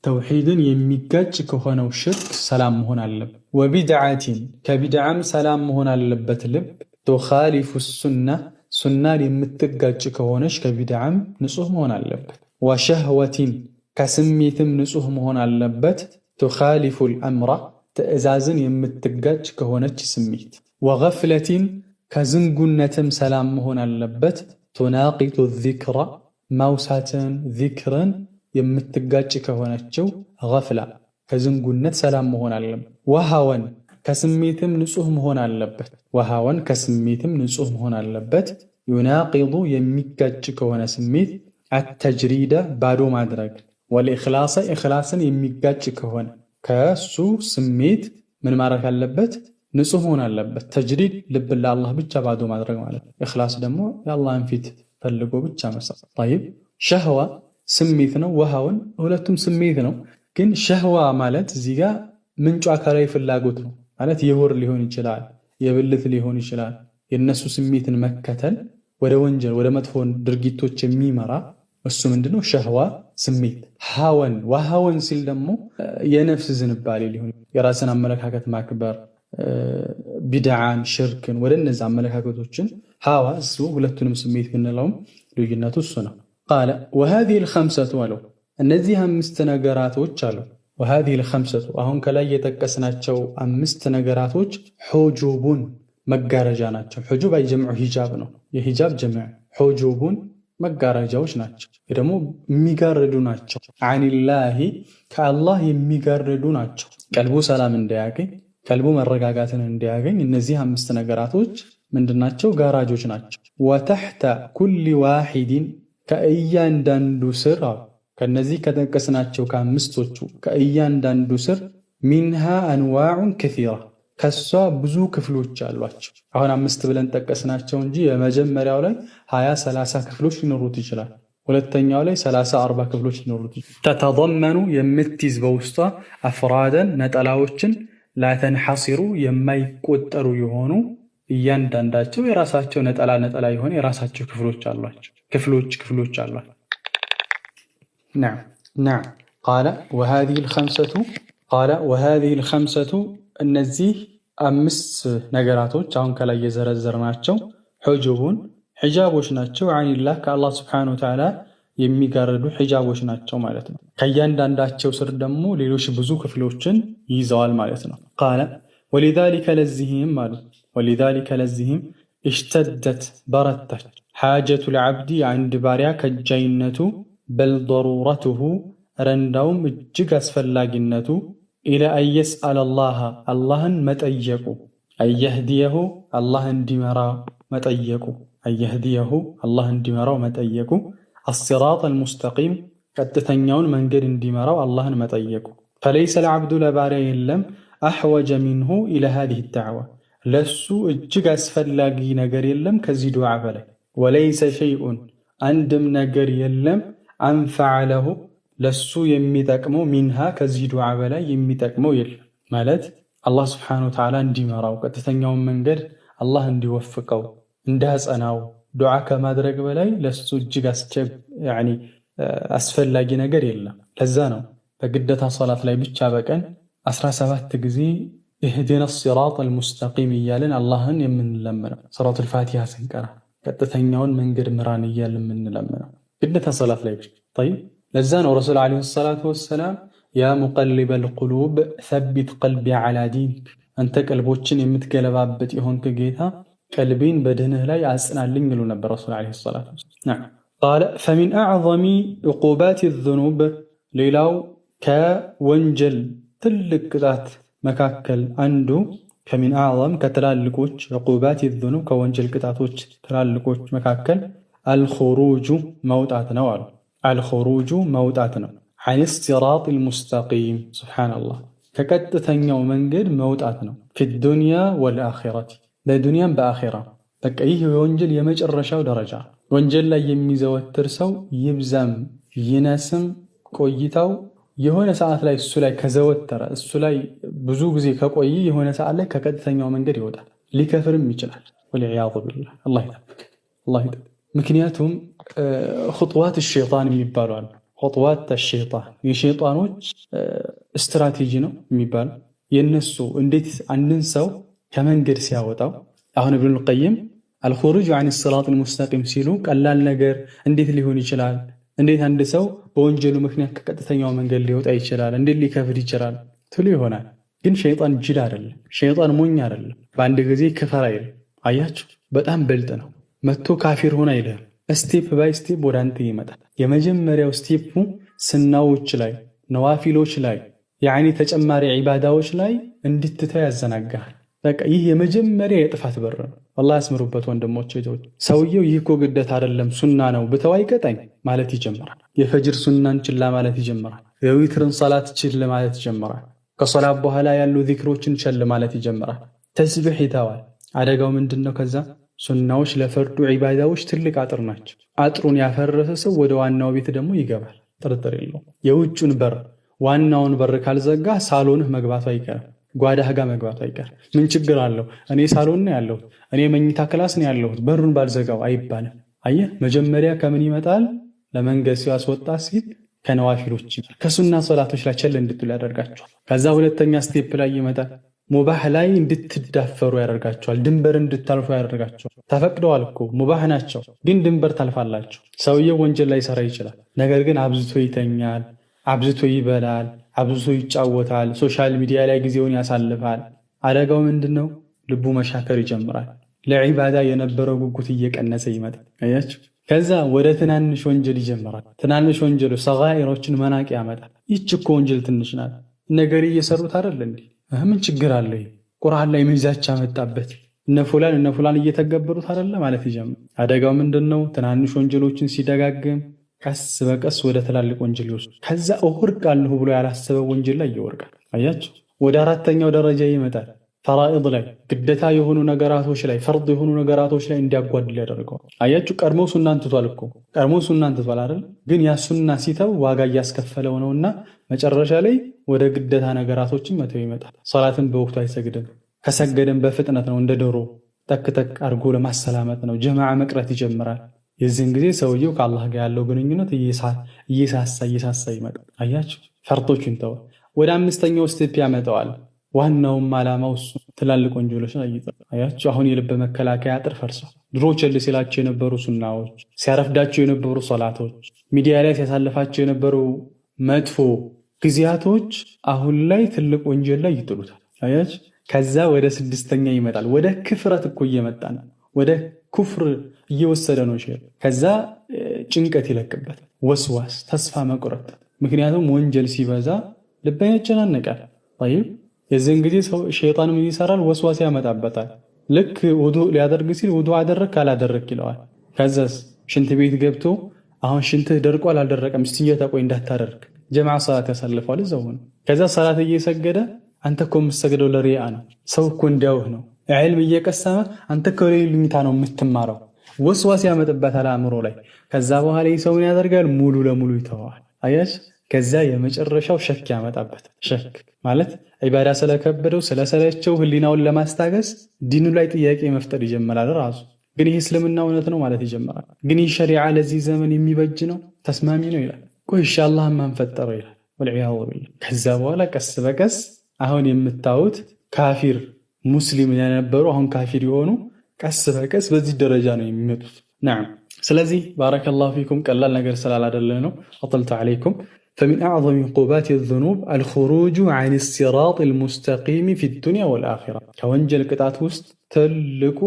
ተውሂድን የሚጋጭ ከሆነው ሽርክ ሰላም መሆን አለበት ወቢድዓቲን ከቢድዓም ሰላም መሆን አለበት ልብ ተኻሊፉ ሱናን የምትጋጭ ከሆነች ከቢድዓም ንጹህ መሆን አለበት ወሸህወቲን ከስሜትም ንጹህ መሆን አለበት ተኻሊፉ አልአምራ ትዕዛዝን የምትጋጭ ከሆነች ስሜት ወገፍለቲን ከዝንጉነትም ሰላም መሆን አለበት ቱናቂቱ ዚክራ ማውሳትን ዚክርን የምትጋጭ ከሆነችው ገፍላ ከዝንጉነት ሰላም መሆን አለበት ወሃወን ከስሜትም ንጹህ መሆን አለበት ወሃወን ከስሜትም ንጹህ መሆን አለበት ዩናቂዱ የሚጋጭ ከሆነ ስሜት አተጅሪደ ባዶ ማድረግ ወልኢኽላስ ኢኽላስን የሚጋጭ ከሆነ ከሱ ስሜት ምን ማድረግ አለበት ንጹህ መሆን አለበት ተጅሪድ ልብ ለአላህ ብቻ ባዶ ማድረግ ማለት ኢኽላስ ደግሞ የአላህን ፊት ፈልጎ ብቻ መስራት طيب ሸህዋ ስሜት ነው ወሃውን ሁለቱም ስሜት ነው ግን ሸህዋ ማለት እዚህ ጋር ምንጩ አካላዊ ፍላጎት ነው ማለት የሆር ሊሆን ይችላል የብልት ሊሆን ይችላል የነሱ ስሜትን መከተል ወደ ወንጀል ወደ መጥፎ ድርጊቶች የሚመራ እሱ ምንድነው ሸህዋ ስሜት ሃወን ወሃወን ሲል ደግሞ የነፍስ ዝንባሌ ሊሆን የራስን አመለካከት ማክበር ቢድዓን ሽርክን ወደ እነዚህ አመለካከቶችን ሃዋ እሱ ሁለቱንም ስሜት ብንለውም ልዩነቱ እሱ ነው قال وهذه الخمسة ولو እነዚህ አምስት ነገራቶች አሉ وهذه الخمسة አሁን ከላይ የተጠቀስናቸው አምስት ነገራቶች ሁጁቡን መጋረጃ ናቸው ሁጁብ አይጀምዑ ሂጃብ ነው የሂጃብ ጀምዕ ሁጁቡን መጋረጃዎች ናቸው ደግሞ የሚጋርዱ ናቸው አኒላሂ ከአላህ የሚጋርዱ ናቸው ቀልቡ ሰላም እንዲያገኝ ቀልቡ መረጋጋትን እንዲያገኝ እነዚህ አምስት ነገራቶች ምንድናቸው ጋራጆች ናቸው وتحت كل واحد ከእያንዳንዱ ስር ከነዚህ ከተጠቀስናቸው ከአምስቶቹ ከእያንዳንዱ ስር ሚንሃ አንዋዑን ከሲራ ከሷ ብዙ ክፍሎች አሏቸው አሁን አምስት ብለን ጠቀስናቸው እንጂ የመጀመሪያው ላይ 20-30 ክፍሎች ሊኖሩት ይችላል ሁለተኛው ላይ 30-40 ክፍሎች ሊኖሩት ይችላል ተተضمኑ የምትይዝ በውስጧ አፍራደን ነጠላዎችን ላ ተንሐሲሩ የማይቆጠሩ የሆኑ እያንዳንዳቸው የራሳቸው ነጠላ የሆነ የራሳቸው ክፍሎች አሏቸው ክፍሎች አሏቸው نعم قال وهذه الخمسة ቃለ ወሃዚሂ ልኸምሰቱ እነዚህ 5 ነገራቶች አሁን ከላይ የዘረዘርናቸው ሑጁቡን ሒጃቦች ናቸው። ዐኒላህ ከአላህ ስብሓነሁ ወተዓላ የሚጋርዱ ሒጃቦች ናቸው ማለት ነው። ከእያንዳንዳቸው ስር ደግሞ ሌሎች ብዙ ክፍሎችን ይይዘዋል ማለት ነው። ቃለ ወሊዛሊከ ለዚህም አሉ ወሊዛሊከ ለዚህም እሽተደት በረታች ሓጀቱል ዐብዲ የአንድ ባሪያ ከጃይነቱ በል ደሩረቱሁ ረንዳውም እጅግ አስፈላጊነቱ ኢላ አንየስአለላህ አላህን መጠየቁ አየህዲየሁ አላህ እንዲመራው መጠየቁ አየህዲየሁ አላህ እንዲመራው መጠየቁ አስሲራጥ አልሙስተቂም ቀጥተኛውን መንገድ እንዲመራው አላህን መጠየቁ ፈለይሰ ልዓብዱ ለባሪያ የለም አሕወጀ ሚንሁ ኢላ ሃዚሂ ዳዕዋ ለሱ እጅግ አስፈላጊ ነገር የለም ከዚህ ዱዓ በላይ ወለይሰ ሸይኡን አንድም ነገር የለም አንፈዐ ለሁ ለሱ የሚጠቅመው ሚንሃ ከዚህ ዱዓ በላይ የሚጠቅመው የለም ማለት አላህ ስብሓነሁ ወተዓላ እንዲመራው ቀጥተኛውን መንገድ አላህ እንዲወፍቀው እንዳጸናው ዱዓ ከማድረግ በላይ ለሱ እጅግ አስፈላጊ ነገር የለም። ለዛ ነው በግደታ ሶላት ላይ ብቻ በቀን 17 ጊዜ ኢህዲነ ሲራጥ አልሙስተቂም እያልን አላህን የምንለምነው ሱረቱል ፋቲሃ ስንቀራ ቀጥተኛውን መንገድ ምራን እያልን የምንለምነው ግደታ ሶላት ላይ ብቻ። ጠይብ ለዛ ነው ረሱል ዓለይሂ ሰላቱ ወሰላም ያ ሙቀሊበል ቁሉብ ሰቢት ቀልቢ ዐላ ዲኒክ አንተ ቀልቦችን የምትገለባበት የሆንክ ጌታ ቀልቤን በድንህ ላይ አጽናልኝ ይሉ ነበር ረሱል ዓለይሂ ሰላቱ ወሰላም። ቃለ ፈሚን አዕዘሚ ዑቁባት ዙኑብ ሌላው ከወንጀል ትልቅ ቅጣት መካከል አንዱ ከሚን አዕዘም ከትላልቆች ዑቁባት ዙኑብ ከወንጀል ቅጣቶች ትላልቆች መካከል አልኹሩጁ መውጣት ነው አሉ። አልኹሩጁ መውጣት ነው ዐን ሲራጥ አልሙስተቂም ሱብሓነላህ ከቀጥተኛው መንገድ መውጣት ነው ፊ ዱንያ ወልአኺረቲ በዱንያም በአኺራ። በቃ ይህ የወንጀል የመጨረሻው ደረጃ ወንጀል ላይ የሚዘወትር ሰው ይብዛም ይነስም ቆይታው የሆነ ሰዓት ላይ እሱ ላይ ከዘወተረ እሱ ላይ ብዙ ጊዜ ከቆየ የሆነ ሰዓት ላይ ከቀጥተኛው መንገድ ይወጣል፣ ሊከፍርም ይችላል። ወልዒያዙ ቢላህ አላህ ይጠብቅ። ምክንያቱም ኹጥዋት ሸይጣን የሚባሉ አሉ። ኹጥዋት ሸይጣን የሸይጣኖች ስትራቴጂ ነው የሚባለው። የነሱ እንዴት አንድን ሰው ከመንገድ ሲያወጣው አሁን ኢብኑል ቀይም አልኹሩጅ ዐን ሲራጥ አልሙስተቂም ሲሉ ቀላል ነገር እንዴት ሊሆን ይችላል? እንዴት አንድ ሰው በወንጀሉ ምክንያት ከቀጥተኛው መንገድ ሊወጣ ይችላል? እንዴት ሊከፍር ይችላል ትሉ ይሆናል። ግን ሸይጣን ጅል አይደለም፣ ሸይጣን ሞኝ አይደለም። በአንድ ጊዜ ክፈር አይልም። አያችሁ፣ በጣም በልጥ ነው። መጥቶ ካፊር ሆነ አይልም። ስቴፕ ባይ ስቴፕ ወደ አንተ ይመጣል። የመጀመሪያው ስቴፑ ስናዎች ላይ ነዋፊሎች ላይ ያኒ ተጨማሪ ዒባዳዎች ላይ እንድትተው ያዘናጋል። በቃ ይህ የመጀመሪያ የጥፋት በር ነው። አላህ ያስምሩበት ወንድሞች እህቶች። ሰውየው ይህ እኮ ግዴታ አይደለም ሱና ነው ብተው አይቀጣኝ ማለት ይጀምራል። የፈጅር ሱናን ችላ ማለት ይጀምራል። የዊትርን ሰላት ችል ማለት ይጀምራል። ከሶላት በኋላ ያሉ ዚክሮችን ችል ማለት ይጀምራል። ተስቢህ ይተዋል። አደጋው ምንድነው? ከዛ ሱናዎች ለፈርዱ ዒባዳዎች ትልቅ አጥር ናቸው። አጥሩን ያፈረሰ ሰው ወደ ዋናው ቤት ደግሞ ይገባል። ጥርጥር የለውም። የውጩን በር ዋናውን በር ካልዘጋ ሳሎንህ መግባቱ አይቀርም። ጓዳህ ጋር መግባቱ አይቀርም። ምን ችግር አለው? እኔ ሳሎን ነው ያለሁት፣ እኔ መኝታ ክላስ ነው ያለሁት፣ በሩን ባልዘጋው አይባልም። አየህ፣ መጀመሪያ ከምን ይመጣል? ለመንገድ ሲያስወጣ ሲል ከነዋፊሎች ከሱና ሶላቶች ላይ ቸል እንድትሉ ያደርጋቸዋል። ከዛ ሁለተኛ ስቴፕ ላይ ይመጣል። ሙባህ ላይ እንድትዳፈሩ ያደርጋቸዋል። ድንበር እንድታልፉ ያደርጋቸዋል። ተፈቅደዋል እኮ ሙባህ ናቸው፣ ግን ድንበር ታልፋላቸው። ሰውየው ወንጀል ላይ ይሰራ ይችላል፣ ነገር ግን አብዝቶ ይተኛል፣ አብዝቶ ይበላል፣ አብዝቶ ይጫወታል፣ ሶሻል ሚዲያ ላይ ጊዜውን ያሳልፋል። አደጋው ምንድነው? ልቡ መሻከር ይጀምራል። ለዒባዳ የነበረው ጉጉት እየቀነሰ ይመጣል። አያችሁ። ከዛ ወደ ትናንሽ ወንጀል ይጀምራል። ትናንሽ ወንጀሎች ሰጋኢሮችን መናቅ ያመጣል። ይህች እኮ ወንጀል ትንሽ ናት፣ ነገር እየሰሩት አይደል እንዴ? ምን ችግር አለ? ቁርአን ላይ ሚዛቻ መጣበት፣ እነ ፉላን እየተገበሩት አይደለ ማለት ይጀምራል። አደጋው ምንድነው? ትናንሽ ወንጀሎችን ሲደጋግም ቀስ በቀስ ወደ ትላልቅ ወንጀል ይወስድ። ከዛ እወርቃለሁ ብሎ ያላሰበው ወንጀል ላይ ይወርቃል። አያችሁ። ወደ አራተኛው ደረጃ ይመጣል። ፈራኢድ ላይ ግዴታ የሆኑ ነገራቶች ላይ ፈርድ የሆኑ ነገራቶች ላይ እንዲያጓድል ያደርገዋል። አያችሁ። ቀድሞ ሱናን ትቷል እኮ ቀድሞ ሱናን ትቷል አይደል? ግን ያ ሱና ሲተው ዋጋ እያስከፈለው ነውና መጨረሻ ላይ ወደ ግዴታ ነገራቶችን መተው ይመጣል። ሰላትን በወቅቱ አይሰግድም። ከሰገደም በፍጥነት ነው፣ እንደ ዶሮ ተክተክ አድርጎ ለማሰላመት ነው። ጀማዓ መቅረት ይጀምራል። የዚህን ጊዜ ሰውየው ከአላህ ጋር ያለው ግንኙነት እየሳሳ ይመጣል። አያችሁ። ፈርዶችን ተው። ወደ አምስተኛው ስቴፕ ያመጣዋል። ዋናውም ዓላማው እሱ ትላልቅ ወንጀሎችን አይጠጣም። አያችሁ አሁን የልብ መከላከያ አጥር ፈርሷል። ድሮ ቸል ሲላቸው የነበሩ ሱናዎች፣ ሲያረፍዳቸው የነበሩ ሶላቶች፣ ሚዲያ ላይ ሲያሳልፋቸው የነበሩ መጥፎ ጊዜያቶች አሁን ላይ ትልቅ ወንጀል ላይ ይጥሉታል። አያችሁ ከዛ ወደ ስድስተኛ ይመጣል። ወደ ክፍረት እኮ እየመጣ ነው። ወደ ኩፍር እየወሰደ ነው ሸይጣን። ከዛ ጭንቀት ይለቅበታል፣ ወስዋስ፣ ተስፋ መቁረጥ። ምክንያቱም ወንጀል ሲበዛ ልብን ያጨናንቃል። طيب የዚህን ጊዜ ሰው ሸይጣን ምን ይሰራል? ወስዋስ ያመጣበታል። ልክ ውዱእ ሊያደርግ ሲል ውዱእ አደረክ አላደረክ ይለዋል። ከዛስ ሽንት ቤት ገብቶ አሁን ሽንትህ ደርቋል አልደረቀም እስቲንጀታ ቆይ እንዳታደርግ ጀማዓ ሰላት ያሳልፋል እዛው ነው። ከዛ ሰላት እየሰገደ አንተ እኮ የምትሰግደው ለሪያ ነው፣ ሰው እኮ እንዲያውህ ነው። ዒልም እየቀሰመ አንተ እኮ ለይልኝታ ነው የምትማረው። ወስዋስ ያመጣበታል አእምሮ ላይ። ከዛ በኋላ ሰውን ያደርጋል ሙሉ ለሙሉ ይተዋል። አያሽ ከዛ የመጨረሻው ሸክ ያመጣበት። ሸክ ማለት ዒባዳ ስለከበደው ስለሰለቸው ህሊናውን ለማስታገስ ዲኑ ላይ ጥያቄ መፍጠር ይጀምራል። ራሱ ግን ይህ እስልምና እውነት ነው ማለት ይጀምራል። ግን ይህ ሸሪዓ ለዚህ ዘመን የሚበጅ ነው ተስማሚ ነው ይላል። ቆይ ኢንሻአላህ ማን ፈጠረው ይላል። ወልዒያዙ ቢላህ። ከዛ በኋላ ቀስ በቀስ አሁን የምታዩት ካፊር ሙስሊም የነበሩ አሁን ካፊር የሆኑ ቀስ በቀስ በዚህ ደረጃ ነው የሚመጡት። ነዓም። ስለዚህ ባረከላሁ ፊኩም ቀላል ነገር ስላላደለ ነው አጥልቱ ዐለይኩም። فمن أعظم عقوبات الذنوب الخروج عن الصراط المستقيم في الدنيا والآخرة كونجل ቅጣት ውስጥ ትልቁ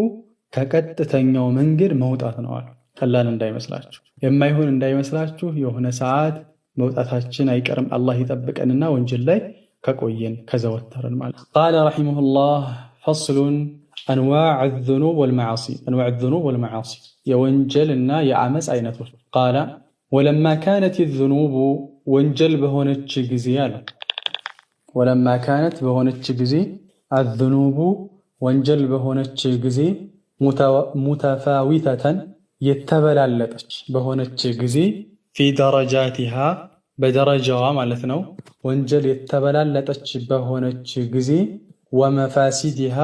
ከቀጥተኛው መንገድ መውጣት ነው አሉ። ቀላል እንዳይመስላችሁ የማይሆን እንዳይመስላችሁ የሆነ ሰዓት መውጣታችን አይቀርም። አላህ ይጠብቀንና ወንጀል ላይ ከቆየን ከዘወተርን ማለት قال رحمه الله فصل أنواع الذنوب والمعاصي أنواع الذنوب والمعاصي የወንጀልና የአመጽ አይነቶች قال ولما كانت الذنوب ወንጀል በሆነች ጊዜ አለ ولما كانت በሆነች ጊዜ الذنوب ወንጀል በሆነች ጊዜ متفاوتة የተበላለጠች በሆነች ጊዜ في درجاتها በደረጃዋ ማለት ነው። ወንጀል የተበላለጠች በሆነች ጊዜ ወመፋሲዲሃ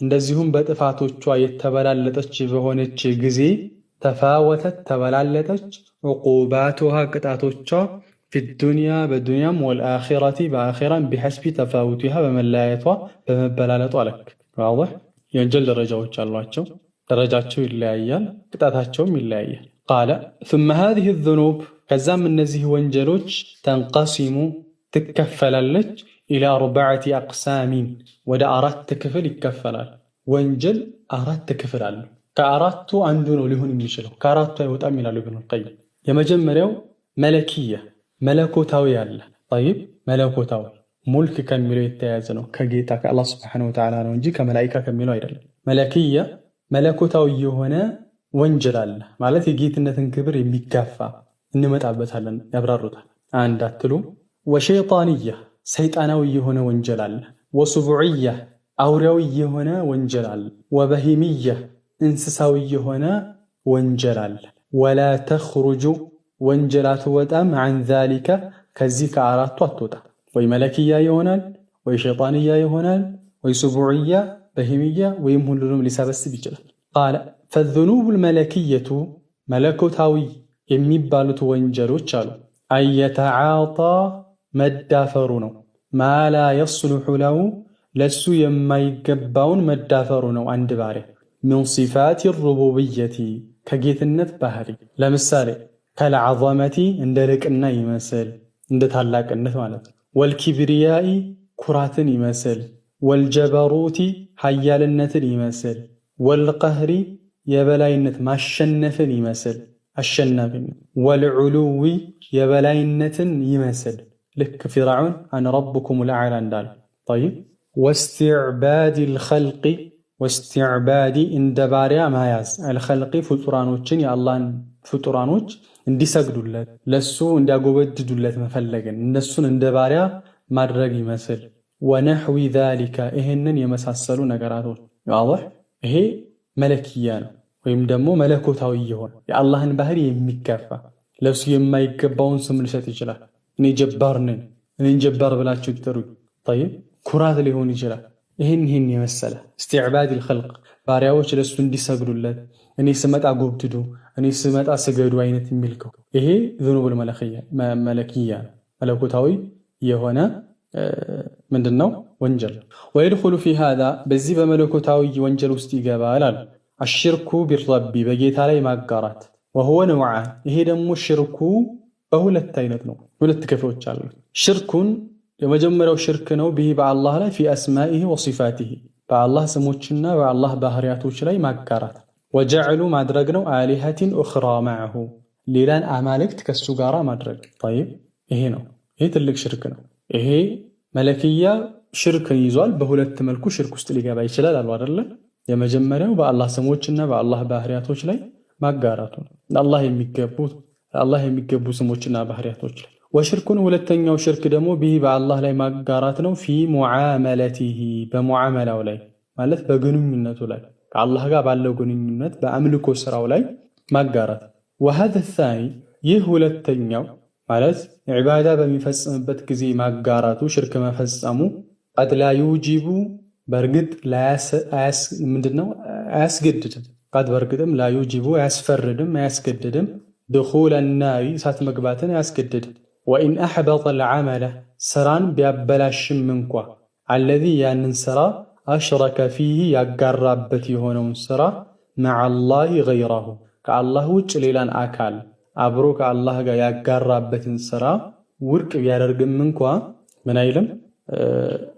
እንደዚሁም በጥፋቶቿ የተበላለጠች በሆነች ጊዜ ተፋወተት ተበላለጠች ዕቁባቱሃ ቅጣቶቿ ፊዱንያ በዱንያም ወልአኺረቲ በአኺራም ቢሐስቢ ተፋውቲሃ በመለያየቷ በመበላለጧ ልክ ዋضح የወንጀል ደረጃዎች አሏቸው። ደረጃቸው ይለያያል፣ ቅጣታቸውም ይለያያል። ቃለ ثم هذه الذنوب ከዛም እነዚህ ወንጀሎች ተንቀሲሙ ትከፈላለች ኢላ አርበዐቲ አቅሳሚን ወደ አራት ክፍል ይከፈላል። ወንጀል አራት ክፍል አለው። ከአራቱ አንዱ ነው ሊሆን የሚችለው፣ ከአራቱ አይወጣም ይላሉ ኢብኑል ቀይም። የመጀመሪያው መለኪያ መለኮታዊ አለ። ጠይብ መለኮታዊ ሙልክ ከሚለው የተያያዘ ነው፣ ከጌታ ከአላህ ሱብሓነሁ ወተዓላ ነው እንጂ ከመላኢካ ከሚለው አይደለም። መለኪያ መለኮታዊ የሆነ ወንጀል አለ ማለት የጌትነትን ክብር የሚጋፋ እንመጣበታለን፣ ያብራሩታል። አንድ አትሉ ወሸይጣንያ ሰይጣናዊ የሆነ ወንጀል አለ። ወሱቡዕያ አውሬያዊ የሆነ ወንጀል አለ። ወበሂምያ እንስሳዊ የሆነ ወንጀል አለ። ወላ ተኽሩጁ ወንጀል አትወጣም ዐን ዛሊከ ከዚህ ከአራቱ አትወጣ። ወይ መለክያ ይሆናል፣ ወይ ሸይጣንያ ይሆናል፣ ወይ ሱቡዕያ በሂምያ ወይም ሁሉንም ሊሰበስብ ይችላል። ቃለ ፈዙኑቡል መለክየቱ መለኮታዊ የሚባሉት ወንጀሎች አሉ አየተዓጣ መዳፈሩ ነው። ማላ የስሉሑ ለሁ ለሱ የማይገባውን መዳፈሩ ነው። አንድ ባሪያ ሚን ሲፋት ሩቡብየቲ ከጌትነት ባህሪ ለምሳሌ ከልዓዘመቲ እንደ ልቅና ይመስል እንደ ታላቅነት ማለት ነው። ወልኪብርያኢ ኩራትን ይመስል፣ ወልጀበሩቲ ሀያልነትን ይመስል፣ ወልቀህሪ የበላይነት ማሸነፍን ይመስል አሸናፊነት፣ ወልዑሉዊ የበላይነትን ይመስል ልክ ፊርዓውን አነ ረብኩሙል አዕላ እንዳለ። ጠይብ ወስቲዕባዲ ልኸልቂ ወስቲዕባዲ እንደ ባሪያ ማያዝ አልኸልቂ ፍጡራኖችን የአላህን ፍጡራኖች እንዲሰግዱለት ለሱ እንዲያጎበድዱለት መፈለግን እነሱን እንደ ባሪያ ማድረግ ይመስል ወነሕዊ ዛሊከ ይህንን የመሳሰሉ ነገራቶች ዋضح ይሄ መለክያ ነው ወይም ደግሞ መለኮታዊ የሆነ የአላህን ባህሪ የሚጋፋ ለሱ የማይገባውን ስም ሊሰጥ ይችላል። እኔ ጀባር ነኝ፣ እኔን ጀባር ብላችሁ ትጠሩኝ። ጠይብ ኩራት ሊሆን ይችላል። ይህን የመሰለ እስቲዕባድ ልኸልቅ ባሪያዎች ለሱ እንዲሰግዱለት እኔ ስመጣ ጎብድዱ፣ እኔ ስመጣ ስገዱ አይነት የሚልከው ይሄ ዙኑቡል መለክያ መለኮታዊ የሆነ ምንድነው ወንጀል። ወይድኹሉ ፊ ሃዛ በዚህ በመለኮታዊ ወንጀል ውስጥ ይገባል አሉ አሽርኩ ቢረቢ በጌታ ላይ ማጋራት ወሁወ ነውዓን ይሄ ደግሞ ሽርኩ በሁለት አይነት ነው፣ ሁለት ክፍሎች አሉት። ሽርኩን የመጀመሪያው ሽርክ ነው ቢሂ በአላህ ላይ ፊ አስማኢሂ ወሲፋቲሂ በአላህ ስሞችና በአላህ ባህሪያቶች ላይ ማጋራት፣ ወጀዕሉ ማድረግ ነው አሊሀቲን ኡኽራ መዐሁ ሌላን አማልክት ከሱ ጋር ማድረግ። ጠይብ ይሄ ነው፣ ይሄ ትልቅ ሽርክ ነው። ይሄ መለክያ ሽርክን ይዟል። በሁለት መልኩ ሽርክ ውስጥ ሊገባ ይችላል አሉ አይደለ? የመጀመሪያው በአላህ ስሞችና በአላህ ባህሪያቶች ላይ ማጋራቱ ነው፣ አላህ የሚገቡ ስሞችና ባህሪያቶች ላይ። ወሽርኩን ሁለተኛው ሽርክ ደግሞ ቢሂ በአላህ ላይ ማጋራት ነው ፊ ሙዓመለቲሂ በሙዓመላው ላይ ማለት በግንኙነቱ ላይ ከአላህ ጋር ባለው ግንኙነት በአምልኮ ስራው ላይ ማጋራት። ወሃዘ ሳኒ ይህ ሁለተኛው ማለት ዒባዳ በሚፈጽምበት ጊዜ ማጋራቱ ሽርክ መፈጸሙ ቀድ ላ ዩጂቡ በእርግጥ ምንድነው አያስገድድም፣ ቀድ በእርግጥም ላ ዩጂቡ አያስፈርድም አያስገድድም ድኹለ ናሪ እሳት መግባትን አያስገድድም። ወኢን አሕበጠ ልዓመለ ስራን ቢያበላሽም እንኳ አለዚ ያንን ስራ አሽረከ ፊህ ያጋራበት የሆነውን ስራ መዐላሂ ገይረሁ ከአላህ ውጭ ሌላን አካል አብሮ ከአላህ ጋር ያጋራበትን ስራ ውድቅ ቢያደርግም እንኳ ምን አይልም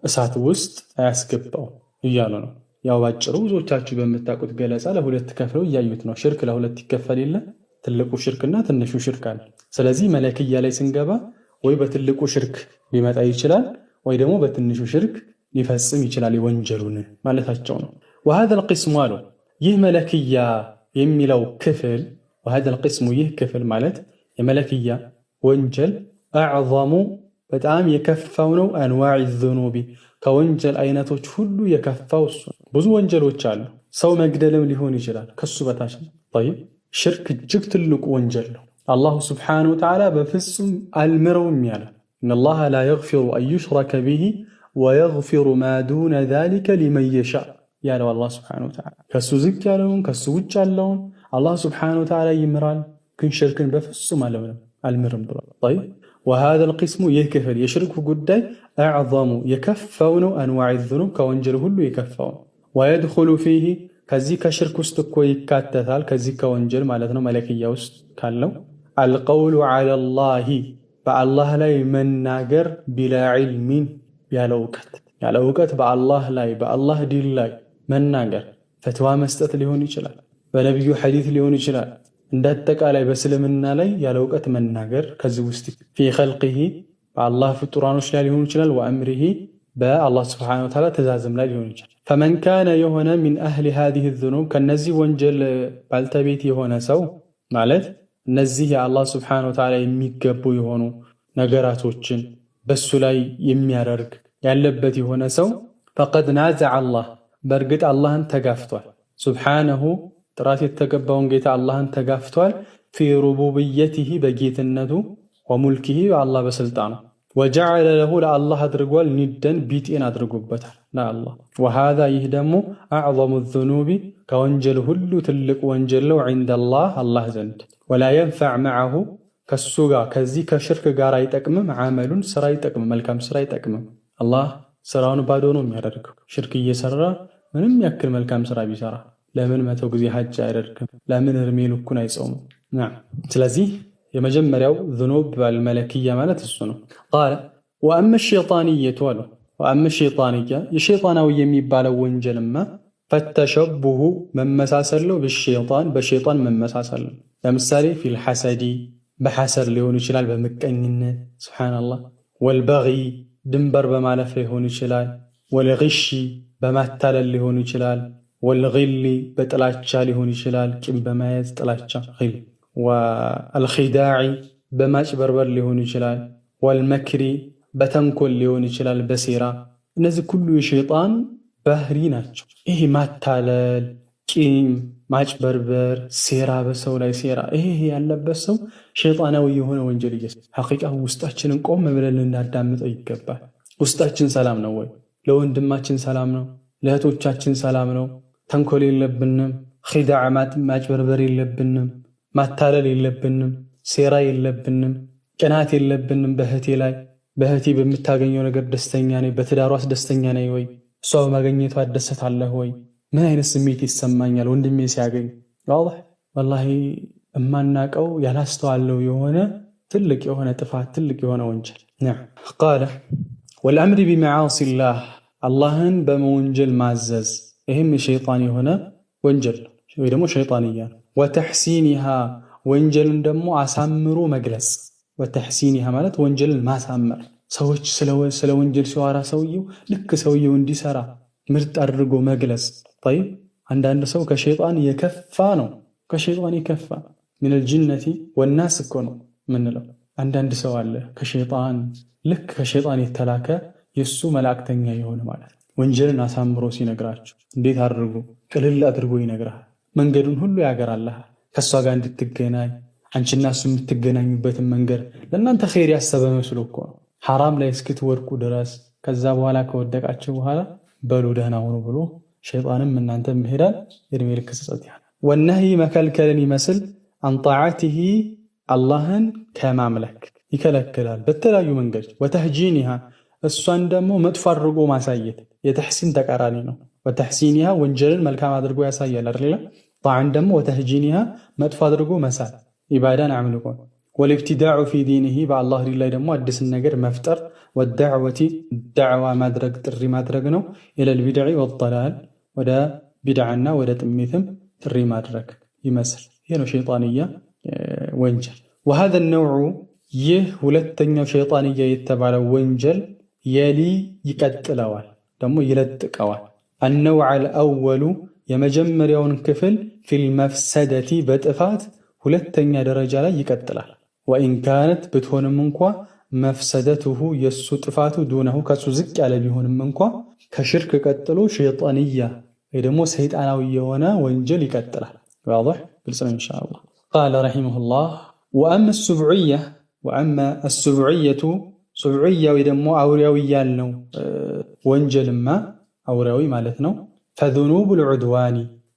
እሳት ውስጥ አያስገባው እያሉ ነው። ያው ባጭሩ ብዙዎቻችሁ በምታውቁት ገለጻ ለሁለት ከፍለው እያዩት ነው። ሽርክ ለሁለት ይከፈል የለ ትልቁ ሽርክና ትንሹ ሽርክ አለ። ስለዚህ መለክያ ላይ ስንገባ ወይ በትልቁ ሽርክ ሊመጣ ይችላል ወይ ደግሞ በትንሹ ሽርክ ሊፈጽም ይችላል የወንጀሉን ማለታቸው ነው። وهذا القسم አሉ ይህ መለክያ የሚለው ክፍል وهذا القسم ይህ ክፍል ማለት የመለክያ ወንጀል አዕظሙ በጣም የከፋው ነው አንዋዕ الذنوب ከወንጀል አይነቶች ሁሉ የከፋው እሱ። ብዙ ወንጀሎች አሉ። ሰው መግደልም ሊሆን ይችላል ከሱ በታች ነው። طيب ሽርክ እጅግ ትልቁ ወንጀል ነው። አላሁ ስብሓነሁ ወተዓላ በፍጹም አልምረውም ያለ ኢነላሃ ላ የግፊሩ አን ዩሽረከ ቢሂ ወየግፊሩ ማ ዱነ ዛሊከ ሊመን የሻእ ያለው አላህ ስብሓነሁ ወተዓላ ከሱ ዝቅ ያለውን ከሱ ውጭ ያለውን አላህ ስብሓነሁ ወተዓላ ይምራል፣ ግን ሽርክን በፍጹም አልምርም ብሏል። ጠይብ ወሃዛ አልቅስሙ ይህ ክፍል የሽርኩ ጉዳይ አዕዘሙ የከፋው ነው አንዋዕ ዙኑብ ከወንጀል ሁሉ የከፋው ነው። ወየድኹሉ ፊህ ከዚህ ከሽርክ ውስጥ እኮ ይካተታል ከዚህ ከወንጀል ማለት ነው መለክያ ውስጥ ካለው አልቀውሉ ዐለላሂ በአላህ ላይ መናገር ቢላ ዒልሚን ያለ እውቀት በአላህ ላይ በአላህ ዲን ላይ መናገር ፈትዋ መስጠት ሊሆን ይችላል፣ በነቢዩ ሐዲት ሊሆን ይችላል። እንደ አጠቃላይ በእስልምና ላይ ያለ እውቀት መናገር ከዚህ ውስጥ ፊ ኸልቂሂ በአላህ ፍጡራኖች ላይ ሊሆን ይችላል፣ ወአምሪሂ በአላህ ስብሓነሁ ወተዓላ ትእዛዝም ላይ ሊሆን ይችላል። ፈመን ካነ የሆነ ሚን አህሊ ሃዚሂ ዙኑብ ከነዚህ ወንጀል ባልተቤት የሆነ ሰው ማለት እነዚህ የአላህ ስብሓነሁ ወተዓላ የሚገቡ የሆኑ ነገራቶችን በሱ ላይ የሚያደርግ ያለበት የሆነ ሰው ፈቀድ ናዘዐ አላህ በእርግጥ አላህን ተጋፍቷል። ሱብሓነሁ ጥራት የተገባውን ጌታ አላህን ተጋፍቷል። ፊ ሩቡብየቲሂ በጌትነቱ ወሙልኪሂ በአላህ በስልጣኑ ወጀዐለ ለሁ ለአላህ አድርጓል ኒደን ቢጤን አድርጎበታል ለአላህ። ወሃዛ ይህ ደግሞ አዕዘሙ ዙኑቢ ከወንጀል ሁሉ ትልቅ ወንጀል ነው ዒንደላህ አላህ ዘንድ። ወላ የንፈዕ መዐሁ ከሱ ጋር ከዚህ ከሽርክ ጋር አይጠቅምም። ዓመሉን ስራ አይጠቅምም፣ መልካም ስራ አይጠቅምም። አላህ ስራውን ባዶ ነው የሚያደርገው። ሽርክ እየሰራ ምንም ያክል መልካም ስራ ቢሰራ ለምን 100 ጊዜ ሐጅ አያደርግም? ለምን እርሜ ልኩን አይጾምም? ስለዚህ የመጀመሪያው ዙኑብ ባልመለክያ ማለት እሱ ነው። ቃለ ወአመ ሸይጣንየቱ አሉ ወአመ ሸይጣንያ የሸይጣናዊ የሚባለው ወንጀልማ ፈተሸቡሁ መመሳሰል ነው በሸይጣን መመሳሰል ነው። ለምሳሌ ፊል ሐሰዲ በሐሰድ ሊሆን ይችላል፣ በምቀኝነት ሱብሓነላህ። ወልበግይ ድንበር በማለፍ ሊሆን ይችላል። ወልግሺ በማታለል ሊሆን ይችላል። ወልግሊ በጥላቻ ሊሆን ይችላል፣ ቂም በመያዝ ጥላቻ ግል። ወአልኺዳዒ በማጭበርበር ሊሆን ይችላል። ወልመክሪ በተንኮል ሊሆን ይችላል፣ በሴራ። እነዚህ ሁሉ የሸይጣን ባህሪ ናቸው። ይሄ ማታለል፣ ቂም፣ ማጭበርበር፣ ሴራ፣ በሰው ላይ ሴራ፣ ይሄ ያለበት ሰው ሸይጣናዊ የሆነ ወንጀል እየሰራ ሐቂቃ ውስጣችንን ቆም ብለን ልናዳምጠው ይገባል። ውስጣችን ሰላም ነው ወይ? ለወንድማችን ሰላም ነው? ለእህቶቻችን ሰላም ነው? ተንኮል የለብንም፣ ኺዳዕ ማጭበርበር የለብንም፣ ማታለል የለብንም፣ ሴራ የለብንም፣ ቅናት የለብንም፣ በእህቴ ላይ በእህቴ በምታገኘው ነገር ደስተኛ ነኝ፣ በትዳሯስ ደስተኛ ነኝ ወይ? እሷ በማግኘቷ እደሰታለሁ ወይ? ምን አይነት ስሜት ይሰማኛል ወንድሜ ሲያገኝ? ወላሂ እማናቀው ያላስተዋለው የሆነ ትልቅ የሆነ ጥፋት ትልቅ የሆነ ወንጀል። ቃለ ወልአምሪ ቢመዓሲላህ አላህን በመወንጀል ማዘዝ፣ ይህም የሸይጣን የሆነ ወንጀል ወይ ደግሞ ሸይጣንያ ነው። ወተሕሲኒሃ ወንጀልን ደግሞ አሳምሮ መግለጽ። ወተሕሲኒሃ ማለት ወንጀልን ማሳመር። ሰዎች ስለ ወንጀል ሲዋራ ሰውየው ልክ ሰውየው እንዲሰራ ምርጥ አድርጎ መግለጽ። ጠይብ አንዳንድ ሰው ከሸይጣን የከፋ ነው። ከሸይጣን የከፋ ሚነል ጅነቲ ወናስ እኮ ነው ምንለው። አንዳንድ ሰው አለ ከሸይጣን ልክ ከሸይጣን የተላከ የሱ መላእክተኛ የሆነ ማለት ወንጀልን አሳምሮ ሲነግራችሁ እንዴት አድርጎ ቅልል አድርጎ ይነግራል። መንገዱን ሁሉ ያገራልሃል ከእሷ ጋር እንድትገናኝ አንቺና እሱ የምትገናኙበትን መንገድ ለእናንተ ኸይር ያሰበ መስሎ እኮ ነው። ሐራም ላይ እስክትወድቁ ድረስ ከዛ በኋላ ከወደቃችሁ በኋላ በሉ ደህና ሆኑ ብሎ ሸይጣንም እናንተ መሄዳል የእድሜ ልክ ጸጸት ያለ ወነህይ መከልከልን ይመስል አንጣዓቲሂ አላህን ከማምለክ ይከለክላል በተለያዩ መንገድ። ወተህጂኒሃ እሷን ደግሞ መጥፎ አድርጎ ማሳየት የተሕሲን ተቃራኒ ነው። ወተሕሲኒሃ ወንጀልን መልካም አድርጎ ያሳያል አይደለ? ጣዕን ደግሞ ወተህጂኒሃ መጥፎ አድርጎ መሳል ኢባዳን አምልኮን። ወልብትዳዑ ፊ ዲኒሂ በአላህ ዲን ላይ ደግሞ አዲስን ነገር መፍጠር። ወዳዕወቲ ዳዕዋ ማድረግ ጥሪ ማድረግ ነው። ኢለል ቢድዒ ወጠላል ወደ ቢድዓና ወደ ጥሜትም ጥሪ ማድረግ ይመስል ይሄ ነው ሸይጣንያ ወንጀል። ወሃዘ ነውዑ ይህ ሁለተኛው ሸይጣንያ የተባለው ወንጀል የሊ ይቀጥለዋል ደግሞ ይለጥቀዋል። አነውዕ አልአወሉ የመጀመሪያውን ክፍል ፊል መፍሰደቲ በጥፋት ሁለተኛ ደረጃ ላይ ይቀጥላል። ወኢን ካነት ብትሆንም እንኳ መፍሰደቱሁ የእሱ ጥፋቱ ዱነሁ ከሱ ዝቅ ያለ ቢሆንም እንኳ ከሽርክ ቀጥሎ ሸይጣንያ ወይ ደግሞ ሰይጣናዊ የሆነ ወንጀል ይቀጥላል። ዋضح ግልጽ ነው ኢንሻአላህ። ቃለ ረሒመሁላህ ወአመ አሱብዕየቱ ሱብዕያ ወይ ደግሞ አውሪያዊ ያልነው ወንጀልማ አውሪያዊ ማለት ነው። ፈዙኑቡ ልዑድዋኒ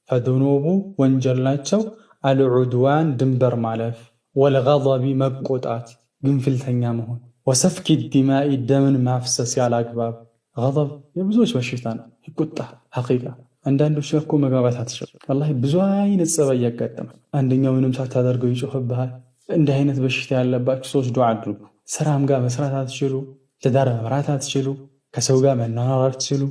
ፈዙኑቡ ወንጀል ናቸው። አልዑድዋን ድንበር ማለፍ፣ ወልገضቢ መቆጣት ግንፍልተኛ መሆን፣ ወሰፍኪ ዲማኢ ደምን ማፍሰስ ያላግባብ። ገضብ የብዙዎች በሽታ ነው። ይቁጣ ሐቂቃ አንዳንዶች እኮ መግባባት አትችልም። ወላሂ ብዙ አይነት ጸባይ ያጋጥማል። አንደኛው ምንም ሳታደርገው ይጮህብሃል። እንዲህ አይነት በሽታ ያለባችሁ ሰዎች ዱዓ አድርጉ። ስራም ጋር መስራት አትችሉ፣ ትዳር መምራት አትችሉ፣ ከሰው ጋር መናናር አትችሉ።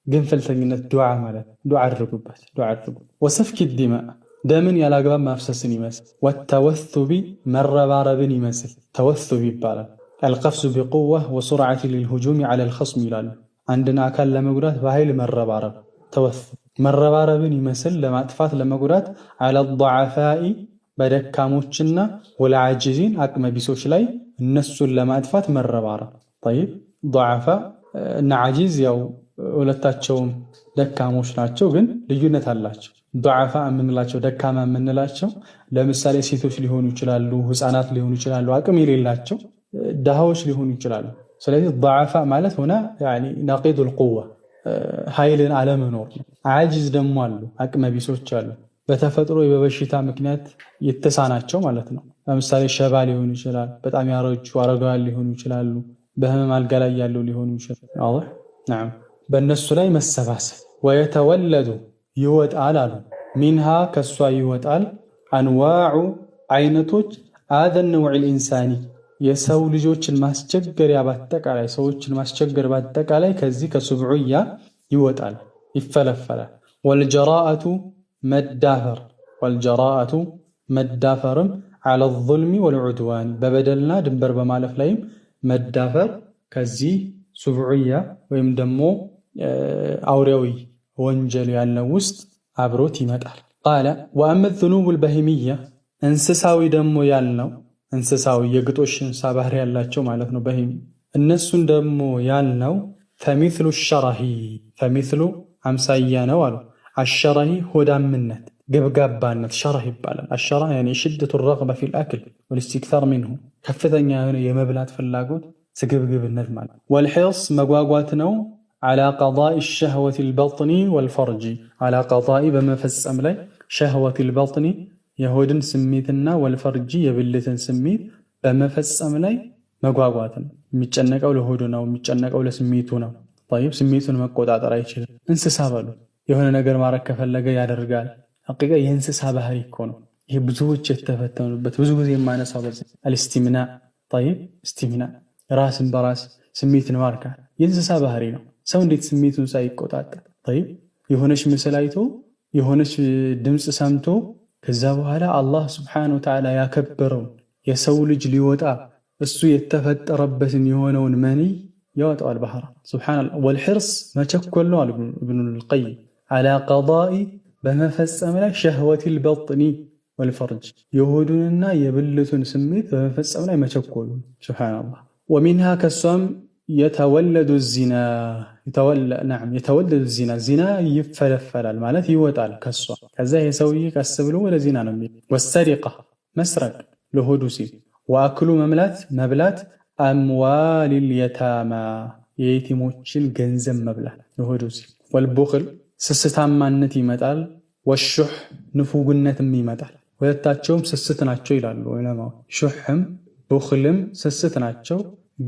ግንፍልተኝነት ዱዓ ማለት ዱዓ አድርጉበት። ዱዓ አድርጉ። ወሰፍኪ ዲማእ ደምን ያላግባብ ማፍሰስን ይመስል፣ ወተወሱቢ መረባረብን ይመስል ተወሱብ ይባላል። አልቀፍሱ ቢቁወህ ወሱርዓቲ ሊልሁጁሚ ዐለል ኸስም ይላሉ። አንድን አካል ለመጉዳት በኃይል መረባረብ ተወሱብ መረባረብን ይመስል ለማጥፋት ለመጉዳት ዐለ ضዓፋኢ በደካሞችና ወልዓጅዚን አቅመ ቢሶች ላይ እነሱን ለማጥፋት መረባረብ። ጠይብ ضዓፋ እና ዓጂዝ ያው ሁለታቸውም ደካሞች ናቸው፣ ግን ልዩነት አላቸው። ضዓፋ የምንላቸው ደካማ የምንላቸው ለምሳሌ ሴቶች ሊሆኑ ይችላሉ፣ ህፃናት ሊሆኑ ይችላሉ፣ አቅም የሌላቸው ድሃዎች ሊሆኑ ይችላሉ። ስለዚህ ضዓፋ ማለት ሆነ ነቂዱል ቁዋ ኃይልን አለመኖር ነው። ዓጂዝ ደግሞ አሉ፣ አቅመ ቢሶች አሉ፣ በተፈጥሮ በበሽታ ምክንያት የተሳናቸው ማለት ነው። ለምሳሌ ሸባ ሊሆኑ ይችላል፣ በጣም ያረጁ አረጋውያን ሊሆኑ ይችላሉ፣ በህመም አልጋ ላይ ያለው ሊሆኑ ይችላሉ። በእነሱ ላይ መሰባሰብ። ወየተወለዱ ይወጣል አሉ ሚንሃ ከሷ ይወጣል አንዋዑ አይነቶች አዘን ነውዕል ኢንሳኒ የሰው ልጆችን ማስቸገሪያ ባጠቃላይ ሰዎችን ማስቸገር ባጠቃላይ ከዚህ ከሱብዑያ ይወጣል ይፈለፈላል። ወልጀራአቱ መዳፈር ወልጀራአቱ መዳፈርም ዐለ ዙልሚ ወልዑድዋን በበደልና ድንበር በማለፍ ላይም መዳፈር ከዚህ ሱብዑያ ወይም ደግሞ አውሬያዊ ወንጀል ያለው ውስጥ አብሮት ይመጣል። ቃለ ወአመ ዙኑቡል በሂሚያ እንስሳዊ ደግሞ ያልነው እንስሳዊ የግጦሽ እንስሳ ባህሪ ያላቸው ማለት ነው። በሂም እነሱን ደግሞ ያልነው ፈሚስሉ ሸረሂ ፈሚስሉ አምሳያ ነው አሉ። አሸረሂ ሆዳምነት ገብጋባነት ሸረህ ይባላል። አሸረህ ያኒ ሽደቱ ረግባ ፊል አክል ወልኢስቲክታር ሚንሁ ከፍተኛ የሆነ የመብላት ፍላጎት ስግብግብነት ማለት። ወልሒርስ መጓጓት ነው ዐላ ቀዳኢ ሸህወቲል በጥኒ ወልፈርጂ ዐላ ቀዳኢ በመፈጸም ላይ ሸህወቲል በጥኒ የሆድን ስሜትና ወልፈርጂ የብልትን ስሜት በመፈጸም ላይ መጓጓት ነው። የሚጨነቀው ለሆዱ ነው፣ የሚጨነቀው ለስሜቱ ነው። طيب ስሜቱን መቆጣጠር አይችልም። እንስሳ በሉ የሆነ ነገር ማድረግ ከፈለገ ያደርጋል። ሐቂቃ የእንስሳ ባህሪ እኮ ነው። ይሄ ብዙዎች የተፈተኑበት ብዙ ጊዜ የማነሳው በዚህ አልስቲምና طيب እስቲምና ራስን በራስ ስሜትን ማርካት የእንስሳ ባህሪ ነው። ሰው እንዴት ስሜቱን ሳይቆጣጠር طيب የሆነች ምስል አይቶ የሆነች ድምፅ ሰምቶ ከዛ በኋላ አላህ ሱብሓነሁ ወተዓላ ያከበረውን የሰው ልጅ ሊወጣ እሱ የተፈጠረበትን የሆነውን መኒ ያወጣዋል ባህር ሱብሓነላህ። ወልሒርስ መቸኮል ነው አሉ ኢብኑል ቀይም ዐላ ቀዳኢ በመፈጸም ላይ ሸህወቲል በጥኒ ወልፈርጅ የሆዱንና የብልቱን ስሜት በመፈጸም ላይ መቸኮሉ ሱብሓነላህ። ወሚንሃ ከሷም የተወለዱ ዚና ዚና ይፈለፈላል ማለት ይወጣል ከሷ። ከዛ የሰውዬ ቀስ ብሎ ወደ ዚና ነው የሚል። ወሰሪቃ መስረቅ ለሆዱ ሲል፣ ወአክሉ መብላት አምዋሊል የታማ የየቲሞችን ገንዘብ መብላት ለሆዱ ሲል፣ ወልቡኽል ስስታማነት ይመጣል፣ ወሹሕ ንፉግነትም ይመጣል። ሁለታቸውም ስስት ናቸው ይላሉ ዑለማው። ሹሕም ቡኽልም ስስት ናቸው።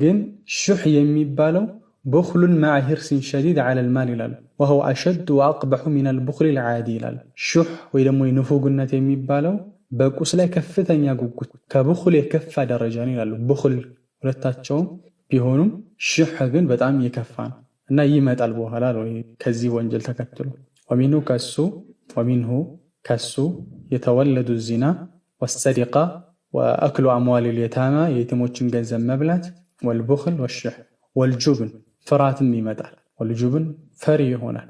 ግን ሹሕ የሚባለው ቡኽሉን መዓ ሂርሲን ሸዲድ ዐለል ማል ይላሉ። ወሁወ አሸድ ወአቅበሑ ሚነል ቡኽሊል ዓዲ ይላሉ። ሹሕ ወይ ደግሞ ንፉግነት የሚባለው በቁስ ላይ ከፍተኛ ጉጉት ከቡኽል የከፋ ደረጃ ነው ይላሉ። ቡኽል ሁለታቸውም ቢሆኑም ሹሕ ግን በጣም የከፋ ነው እና ይመጣል በኋላ ከዚህ ወንጀል ተከትሎ። ወሚንሁ ከሱ የተወለዱ ዚና ወሰሪቃ ወአክሉ አምዋሊል የታማ የየቲሞችን ገንዘብ መብላት፣ ወልቡኽል ወሹሕ ወልጁብን ፍርሃትም ይመጣል። ወልጁብን ፈሪ ይሆናል።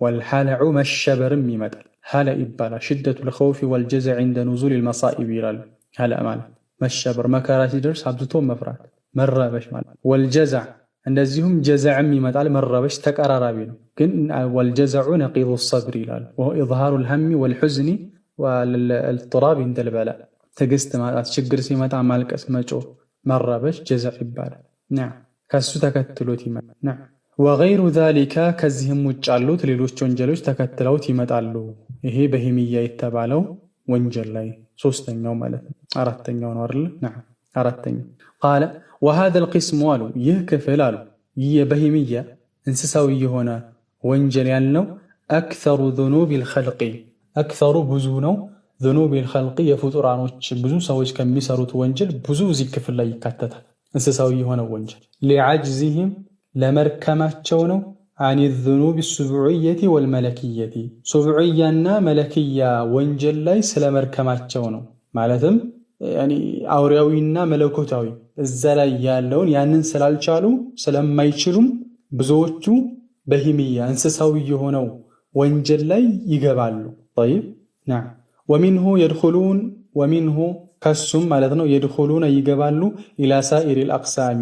ወልሐለዑ መሸበርም ይመጣል። ሐለዕ ይባላል። ሽደቱል ኸውፊ ወልጀዘዕ ዐንደ ኑዙሊል መሳኢብ ይላሉ። ሐለዕ ማለት መሸበር መከራ ሲደርስ አብዝቶ መፍራት መረበሽ ማለት። ወልጀዘዕ እንደዚሁም ጀዘዕም ይመጣል። መረበሽ ተቀራራቢ ነው፣ ግን ወልጀዘዑ ነቂዱ ሰብር ይላሉ። ኢዝሃሩል ሀሚ ወልሑዝኒ ወልጥራብ ዐንደል በላእ ትዕግስት ማጣት፣ ችግር ሲመጣ ማልቀስ፣ መጮህ፣ መረበሽ ጀዘዕ ይባላል። ከሱ ተከትሎት ይመጣል። ወገይሩ ዛሊካ ከዚህም ውጭ ያሉት ሌሎች ወንጀሎች ተከትለውት ይመጣሉ። ይሄ በሂምያ የተባለው ወንጀል ላይ ሶስተኛው ማለት ነው። አራተኛው ነው አይደል? አራተኛው ቃለ ወሃዘል ቂስሙ አሉ ይህ ክፍል አሉ ይህ በሂምያ እንስሳዊ የሆነ ወንጀል ያልነው አክሰሩ ዙኑቢል ኸልቂ አክሰሩ ብዙ ነው። ዙኑቢል ኸልቂ የፍጡራኖች ብዙ ሰዎች ከሚሰሩት ወንጀል ብዙ እዚህ ክፍል ላይ ይካተታል። እንስሳዊ የሆነ ወንጀል ሊዓጅዚህም ለመርከማቸው ነው። አን ዙኑብ ሱብዕየቲ ወልመለክየቲ ሱብዕያና መለክያ ወንጀል ላይ ስለመርከማቸው ነው። ማለትም አውሪያዊና መለኮታዊ እዛ ላይ ያለውን ያንን ስላልቻሉ ስለማይችሉም ብዙዎቹ በሂምያ እንስሳዊ የሆነው ወንጀል ላይ ይገባሉ። ጠይብ ወሚንሁ ከሱም ማለት ነው የድኹሉነ ይገባሉ ኢላ ሳኢሪል አቅሳሚ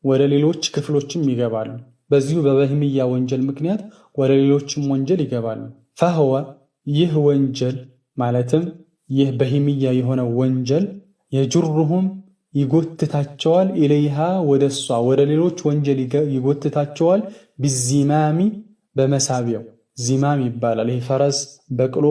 ወደ ሌሎች ክፍሎችም ይገባሉ። በዚሁ በበሂምያ ወንጀል ምክንያት ወደ ሌሎችም ወንጀል ይገባሉ። ፈህወ ይህ ወንጀል ማለትም ይህ በሂምያ የሆነ ወንጀል የጁሩሁም ይጎትታቸዋል፣ ኢለይሃ ወደሷ ወደ ሌሎች ወንጀል ይጎትታቸዋል። ቢዚማሚ በመሳቢያው ዚማም ይባላል። ይህ ፈረስ በቅሎ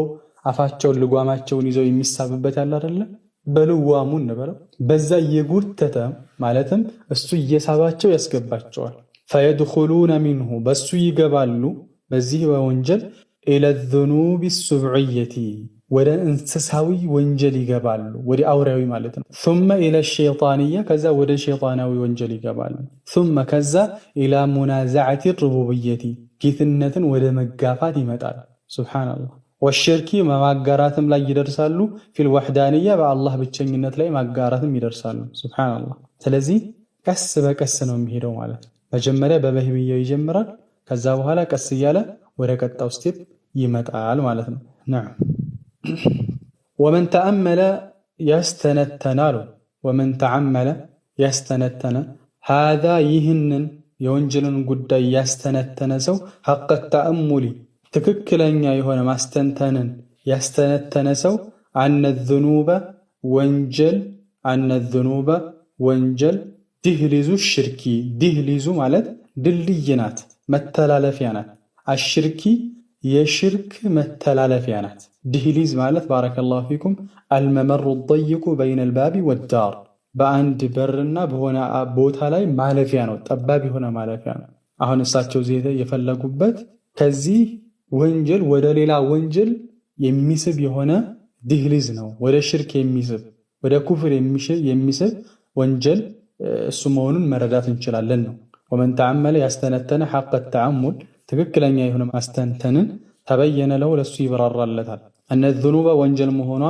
አፋቸውን ልጓማቸውን ይዘው የሚሳብበት ያለ አይደለ? በልዋሙ እንበለው በዛ እየጎተተ ማለትም እሱ እየሳባቸው ያስገባቸዋል። ፈየድኹሉነ ሚንሁ በሱ ይገባሉ በዚህ በወንጀል ኢለ ዙኑቢ ሱብዕየቲ ወደ እንስሳዊ ወንጀል ይገባሉ፣ ወደ አውሬያዊ ማለት ነው። ثم ኢለ ሸይጣንያ ከዛ ወደ ሸይጣናዊ ወንጀል ይገባሉ። ثم ከዛ ኢላ ሙናዘዐቲ ሩቡብየቲ ጌትነትን ወደ መጋፋት ይመጣል። ሱብሃንአላህ ወሽርኪ ማጋራትም ላይ ይደርሳሉ። ፊል ወህዳንያ በአላህ ብቸኝነት ላይ ማጋራትም ይደርሳሉ። ሱብሃንአላህ። ስለዚህ ቀስ በቀስ ነው የሚሄደው ማለት ነው። መጀመሪያ በበሂምያው ይጀምራል፣ ከዛ በኋላ ቀስ እያለ ወደ ቀጣው ስቴፕ ይመጣል ማለት ነው። ወመን ተአመለ ያስተነተናሉ ወመን ተዓመለ ያስተነተነ ሃዛ ይህንን የወንጀልን ጉዳይ ያስተነተነ ሰው ሐቀ ተአሙሊ ትክክለኛ የሆነ ማስተንተንን ያስተነተነ ሰው አነ ዙኑበ ወንጀል ድህሊዙ ሽርኪ ድህሊዙ ማለት ድልድይ ናት፣ መተላለፊያ ናት። አሽርኪ የሽርክ መተላለፊያ ናት። ድህሊዝ ማለት ባረከላሁ ፊኩም አልመመሩ ጠይቁ በይነል ባቢ ወዳር በአንድ በርና በሆነ ቦታ ላይ ማለፊያ ነው፣ ጠባብ የሆነ ማለፊያ ነው። አሁን እሳቸው የፈለጉበት ከዚህ ወንጀል ወደ ሌላ ወንጀል የሚስብ የሆነ ድህሊዝ ነው። ወደ ሽርክ የሚስብ ወደ ኩፍር የሚስብ ወንጀል እሱ መሆኑን መረዳት እንችላለን ነው። ወመን ተዓመለ ያስተነተነ ሐቀ ተዓሙል ትክክለኛ የሆነ ማስተንተንን ተበየነ ለው ለሱ ይብራራለታል። እነ ዝኑበ ወንጀል መሆኗ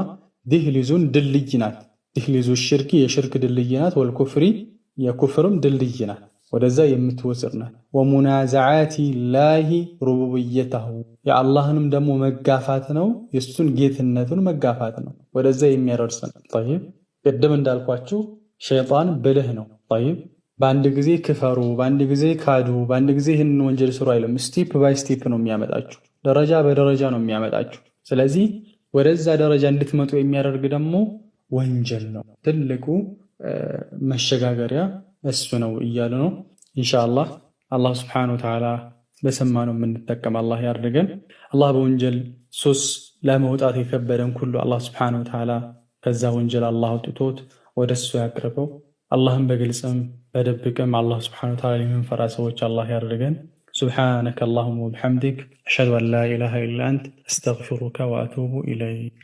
ድህሊዙን ድልድይ ናት። ድህሊዙ ሽርኪ የሽርክ ድልድይ ናት። ወልኩፍሪ የኩፍርም ድልድይ ናት፣ ወደዛ የምትወስድ ናት። ወሙናዘዓቲ ላሂ ሩቡብየተሁ የአላህንም ደግሞ መጋፋት ነው፣ የሱን ጌትነቱን መጋፋት ነው፣ ወደዛ የሚያደርስ ነው። ጠይብ ቅድም እንዳልኳችሁ ሸይጣን ብልህ ነው። ጠይብ በአንድ ጊዜ ክፈሩ፣ በአንድ ጊዜ ካዱ፣ በአንድ ጊዜ ይህንን ወንጀል ስሩ አይልም። ስቴፕ ባይ ስቴፕ ነው የሚያመጣችሁ፣ ደረጃ በደረጃ ነው የሚያመጣችሁ። ስለዚህ ወደዛ ደረጃ እንድትመጡ የሚያደርግ ደግሞ ወንጀል ነው። ትልቁ መሸጋገሪያ እሱ ነው እያሉ ነው። ኢንሻአላህ አላህ ሱብሓነሁ ወተዓላ በሰማነው የምንጠቀም አላህ ያድርገን። አላህ በወንጀል ሱስ ለመውጣት የከበደን ሁሉ አላህ ሱብሓነሁ ወተዓላ ከዛ ወንጀል አላህ አውጥቶት ወደሱ ያቅርበው። አላህም በግልጽም በደብቅም አላህ ሱብሓነሁ ወተዓላ የምንፈራ ሰዎች አላህ ያድርገን። ሱብሓነከ አላሁመ ወቢሐምዲክ አሽሀዱ አን ላ ኢላሃ ኢላ አንተ አስተግፊሩከ ወአቱቡ ኢለይክ።